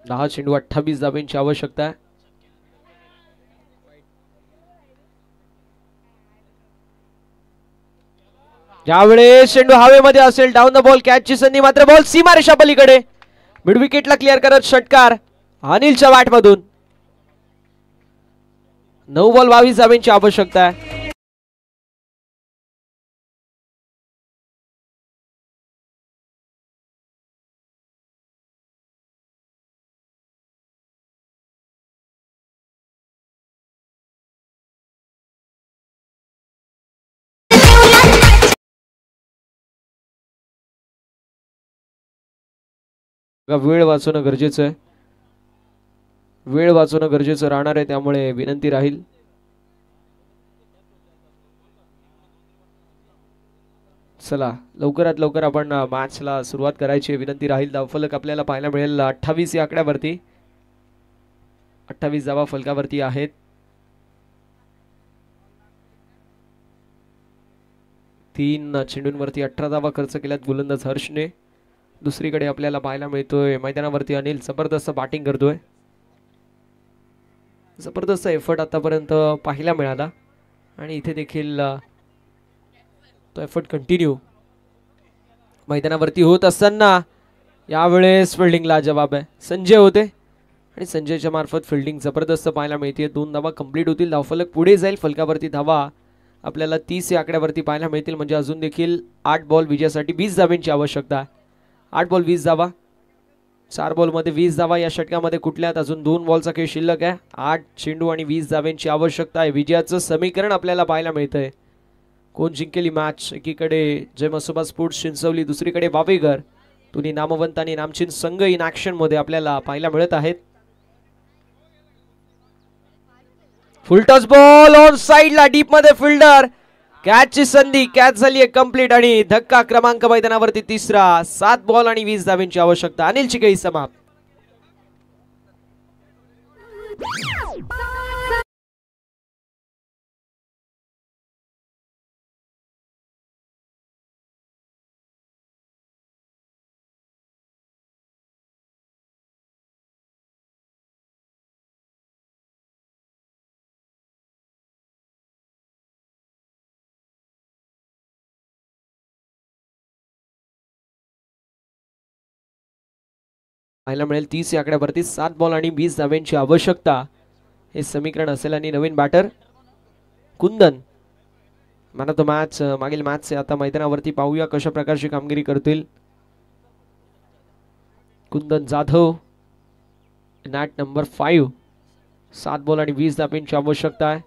दहा चेंडू 28 धावांची आवश्यकता आहे. यावेळेस चेंडू हवेमध्ये असेल. डाऊन द बॉल कॅचची संधी मात्र बॉल सीमारेषा पलीकडे. मिड विकेटला क्लिअर करत षटकार अनिलच्या बॅटमधून. 9 बॉल 22 धावांची आवश्यकता आहे. वेळ वाचवणं गरजेचं आहे. वेळ वाचवणं गरजेचं राहणार आहे, त्यामुळे विनंती राहील. चला लवकरात लवकर आपण मॅचला सुरुवात करायची विनंती राहील. धावफलक आपल्याला पाहायला मिळेल 28 या आकड्यावरती. 28 धावा फलकावरती आहेत. 3 चेंडूंवरती 18 धावा खर्च केल्यात गोलंदाज हर्षने. दुसरीकडे आपल्याला पाहायला मिळतोय मैदानावरती अनिल जबरदस्त बॅटिंग करतोय. जबरदस्त एफर्ट आतापर्यंत पाहायला मिळाला आणि इथे देखील तो एफर्ट कंटिन्यू मैदानावरती होत असताना यावेळेस फिल्डिंगला जवाब आहे. संजय होते आणि संजयच्या मार्फत फिल्डिंग जबरदस्त पाहायला मिळते. 2 धावा कंप्लीट होतील. धावफलक पुढे जाईल. फलकावरती धावा आपल्याला 30 या आकड्यावरती पाहायला मिळतील. म्हणजे अजून देखील 8 बॉल विजयासाठी 20 धावांची आवश्यकता आहे. 8 बॉल 20 धावा. 4 बॉलमध्ये 20 धावा. या षटकामध्ये कुठल्यात अजून 2 बॉलचा खेळ शिल्लक आहे. 8 चेंडू आणि 20 धावांची आवश्यकता आहे. विजयाचं समीकरण आपल्याला पाहायला मिळतंय. कोण जिंकेली मॅच? एकीकडे जय मसोबा स्पोर्ट्स चिंचवली, दुसरीकडे वावेघर. दोन्ही नामवंत आणि नामचीन संघ इन ऍक्शन मध्ये आपल्याला पाहायला मिळत आहेत. फुलटॉस बॉल ऑन साइडला डीप मध्ये फिल्डर. कॅचची संधी. कॅच झाली आहे कंप्लीट आणि धक्का क्रमांक मैदानावरती 3रा. 7 बॉल आणि 20 धावांची आवश्यकता. अनिलची खेळी समाप्त. पाहायला मिळेल 30 या आकड्यावरती 7 बॉल आणि 20 धावांची आवश्यकता हे समीकरण असेल. आणि नवीन batter Kundan man of the match मागील मॅच आता मैदानावरती पाहूया कशा प्रकारची कामगिरी करतील. कुंदन जाधव नॅट नंबर 5. 7 बॉल आणि 20 धावांची आवश्यकता आहे.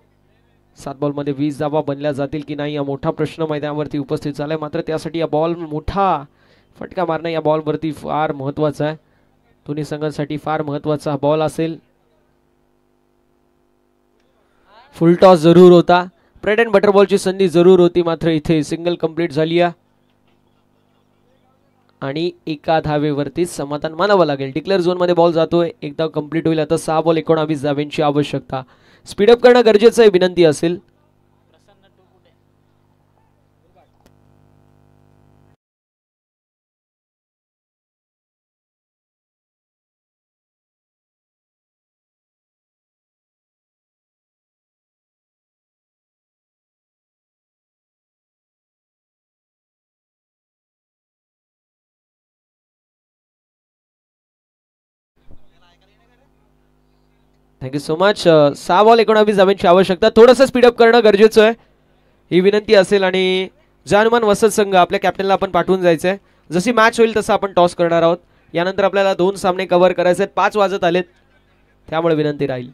7 बॉलमध्ये 20 धावा बनल्या जातील की नाही हा मोठा प्रश्न मैदानावरती उपस्थित झालाय. मात्र त्यासाठी या बॉल मोठा फटका मारणं या बॉलवरती फार महत्वाचं आहे. दोन्ही संघांसाठी फार महत्वाचा बॉल असेल. फुल टॉस जरूर होता. ब्रेड अँड बटर बॉलची संधी जरूर होती. मात्र इथे सिंगल कंप्लीट झाली आहे आणि एका धावेवरती समाधान मानावं लागेल. डिक्लेअर झोन मध्ये बॉल जातोय. एक धाव कंप्लीट होईल. आता 6 बॉल 19 धावांची आवश्यकता. स्पीडअप करणं गरजेचं आहे. विनंती असेल. Thank you so much. 6 बॉल 19 धावांची आवश्यकता. थोडंसं स्पीडअप करणं गरजेचं आहे ही विनंती असेल. आणि जानुमान वसत संघ आपल्या कॅप्टनला आपण पाठवून जायचं आहे. जशी मॅच होईल तसं आपण टॉस करणार आहोत. यानंतर आपल्याला 2 सामने कव्हर करायचे आहेत. 5 वाजत आलेत त्यामुळे विनंती राहील.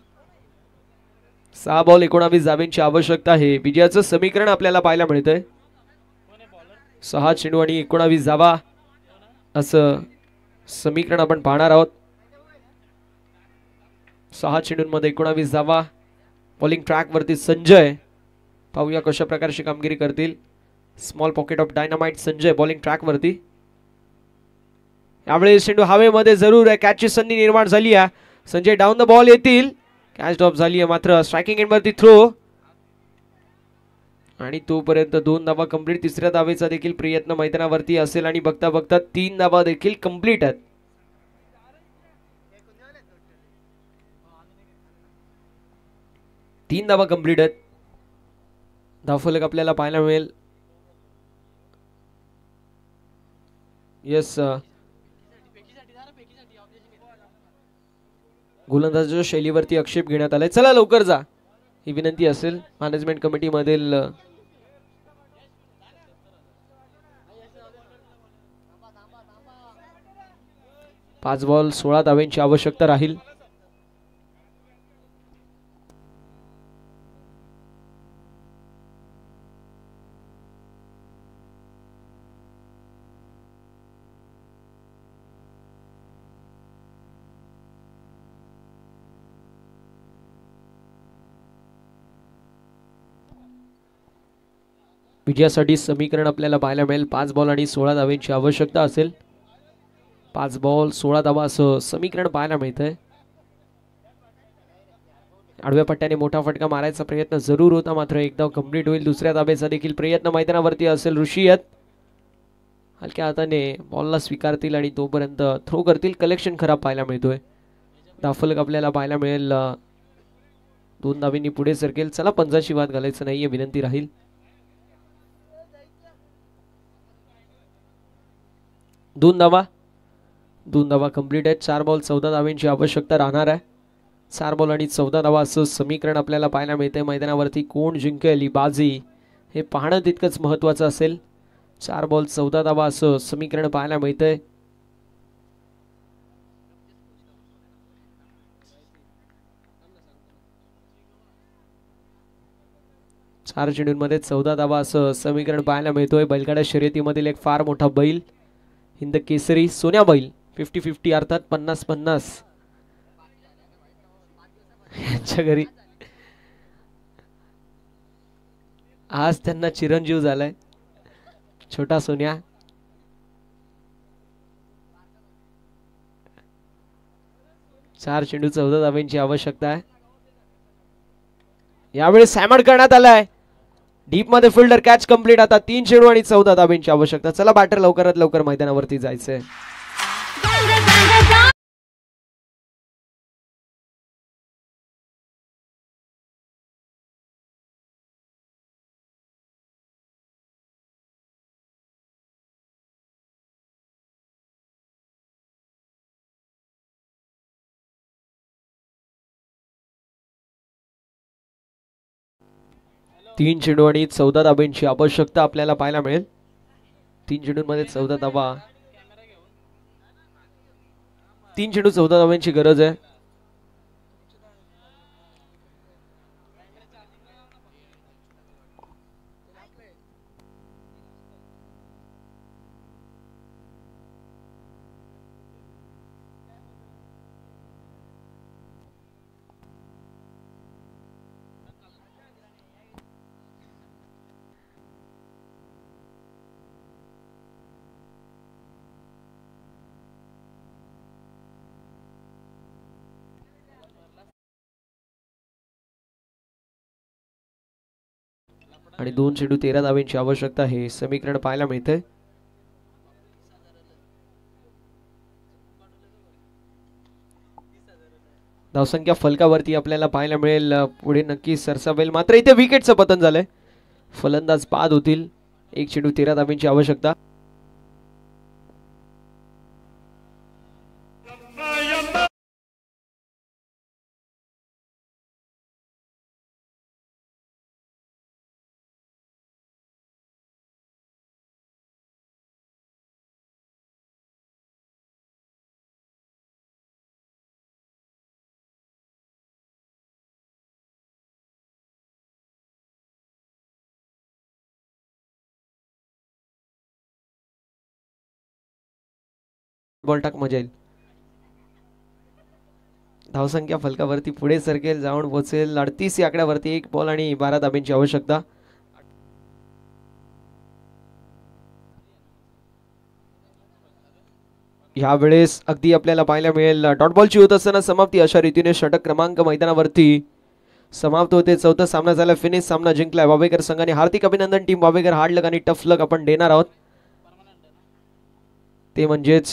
6 बॉल 19 धावांची आवश्यकता आहे. विजयाचं समीकरण आपल्याला पाहायला मिळतंय. 6 चेंडू आणि 19 धावा असं समीकरण आपण पाहणार आहोत. 6 चेंडूंमध्ये 19 धावा. बॉलिंग ट्रॅक वरती संजय. पाहूया कशा प्रकारची कामगिरी करतील. Small pocket of dynamite Sanjay bowling track वरती. यावेळेस चेंडू हवेमध्ये जरूर आहे. कॅचची संधी निर्माण झाली आहे. संजय डाऊन द बॉल येतील. कॅच ड्रॉप झाली आहे. मात्र स्ट्रायकिंग एंड वरती थ्रो आणि तोपर्यंत 2 धावा कंप्लीट. 3ऱ्या धावेचा देखील प्रयत्न मैदानावरती असेल आणि बघता बघता 3 धावा देखील कंप्लीट आहेत. 3 धावा कंप्लीट आहेत. धावफलक आपल्याला पाहायला मिळेल. येस गोलंदाजाच्या शैलीवरती आक्षेप घेण्यात आलाय. चला लवकर जा ही विनंती असेल मॅनेजमेंट कमिटी मधील. पाच बॉल 16 धावांची आवश्यकता राहील. विजयासाठी समीकरण आपल्याला पाहायला मिळेल. 5 बॉल आणि 16 धावांची आवश्यकता असेल. 5 बॉल 16 धावा असं समीकरण पाहायला मिळतंय. आडव्या पट्ट्याने मोठा फटका मारायचा प्रयत्न जरूर होता, मात्र एकदा कंप्लीट होईल. दुसऱ्या धाब्याचा देखील प्रयत्न मैदानावरती असेल. ऋषियत हलक्या हाताने बॉलला स्वीकारतील आणि तोपर्यंत थ्रो करतील. कलेक्शन खराब पाहायला मिळतोय. धावफलक आपल्याला पाहायला मिळेल 2 धाबींनी पुढे सरकेल. चला पंजाशी वाद घालायचं नाहीये, विनंती राहील. दोन धावा कंप्लीट आहेत. 4 बॉल 14 धाब्यांची आवश्यकता राहणार आहे. 4 बॉल आणि 14 धावा असं समीकरण आपल्याला पाहायला मिळते. मैदानावरती कोण जिंकेल ही बाजी हे पाहणं तितकंच महत्त्वाचं असेल. 4 बॉल 14 धावा असं समीकरण पाहायला मिळतंय. चार चेंडूंमध्ये 14 धावा असं समीकरण पाहायला मिळतोय. बैलगाड्या शर्यतीमधील एक फार मोठा बैल, हिंद केसरी सोन्या बैल, 50-50 अर्थात 50-50 यांच्या घरी आज त्यांना चिरंजीव झालाय छोटा सोन्या. चार चेंडू 14 धाब्यांची आवश्यकता आहे. यावेळी सॅमड करण्यात आलाय. डीप मध्ये फिल्डर कॅच कंप्लीट. आता 3 चेंडू आणि 14 धाब्यांची आवश्यकता. चला बॅटर लवकरात लवकर मैदानावरती जायचंय. तीन चेंडू आणि 14 धाब्यांची आवश्यकता आपल्याला पाहायला मिळेल. 3 चेंडूंमध्ये 14 धाबा. 3 चेंडू 14 धाब्यांची गरज आहे. आणि 2 चेंडू 13 धाब्यांची आवश्यकता हे समीकरण पाहायला मिळते. धावसंख्या फलकावरती आपल्याला पाहायला मिळेल पुढे नक्की सरसावेल, मात्र इथे विकेटचं पतन झालंय. फलंदाज बाद होतील. 1 चेंडू 13 धाब्यांची आवश्यकता. बॉल टाक, मजा येईल. धावसंख्या फलकावरती पुढे सरकेल, जाऊन पोहोचेल 38 या आकड्यावरती. 1 बॉल आणि 12 धाब्यांची आवश्यकता. यावेळेस अगदी आपल्याला पाहायला मिळेल डॉट बॉलची होत असताना समाप्ती. अशा रीतीने षटक क्रमांक मैदानावरती समाप्त होते. चौथा सामना झाला फिनिश. सामना जिंकलाय वावेकर संघाने. हार्दिक अभिनंदन टीम वावेकर. हार्ड लक आणि टफ लक आपण देणार आहोत. ते म्हणजेच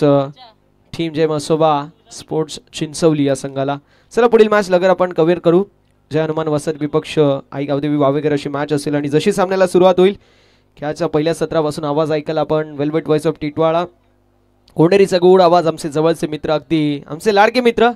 टीम जय मसोबा स्पोर्ट्स चिंचवली या संघाला. चला पुढील मॅच लगेच आपण कव्हर करू. जय हनुमान वसत विपक्ष आई गावदेवी वावेकर अशी मॅच असेल. आणि जशी सामन्याला सुरुवात होईल खेळाच्या पहिल्या सत्रापासून आवाज ऐकायला आपण वेल्वेट व्हॉइस ऑफ टिटवाळा, कोंडेरीचा गोड आवाज. आमचे जवळचे मित्र, अगदी आमचे लाडके मित्र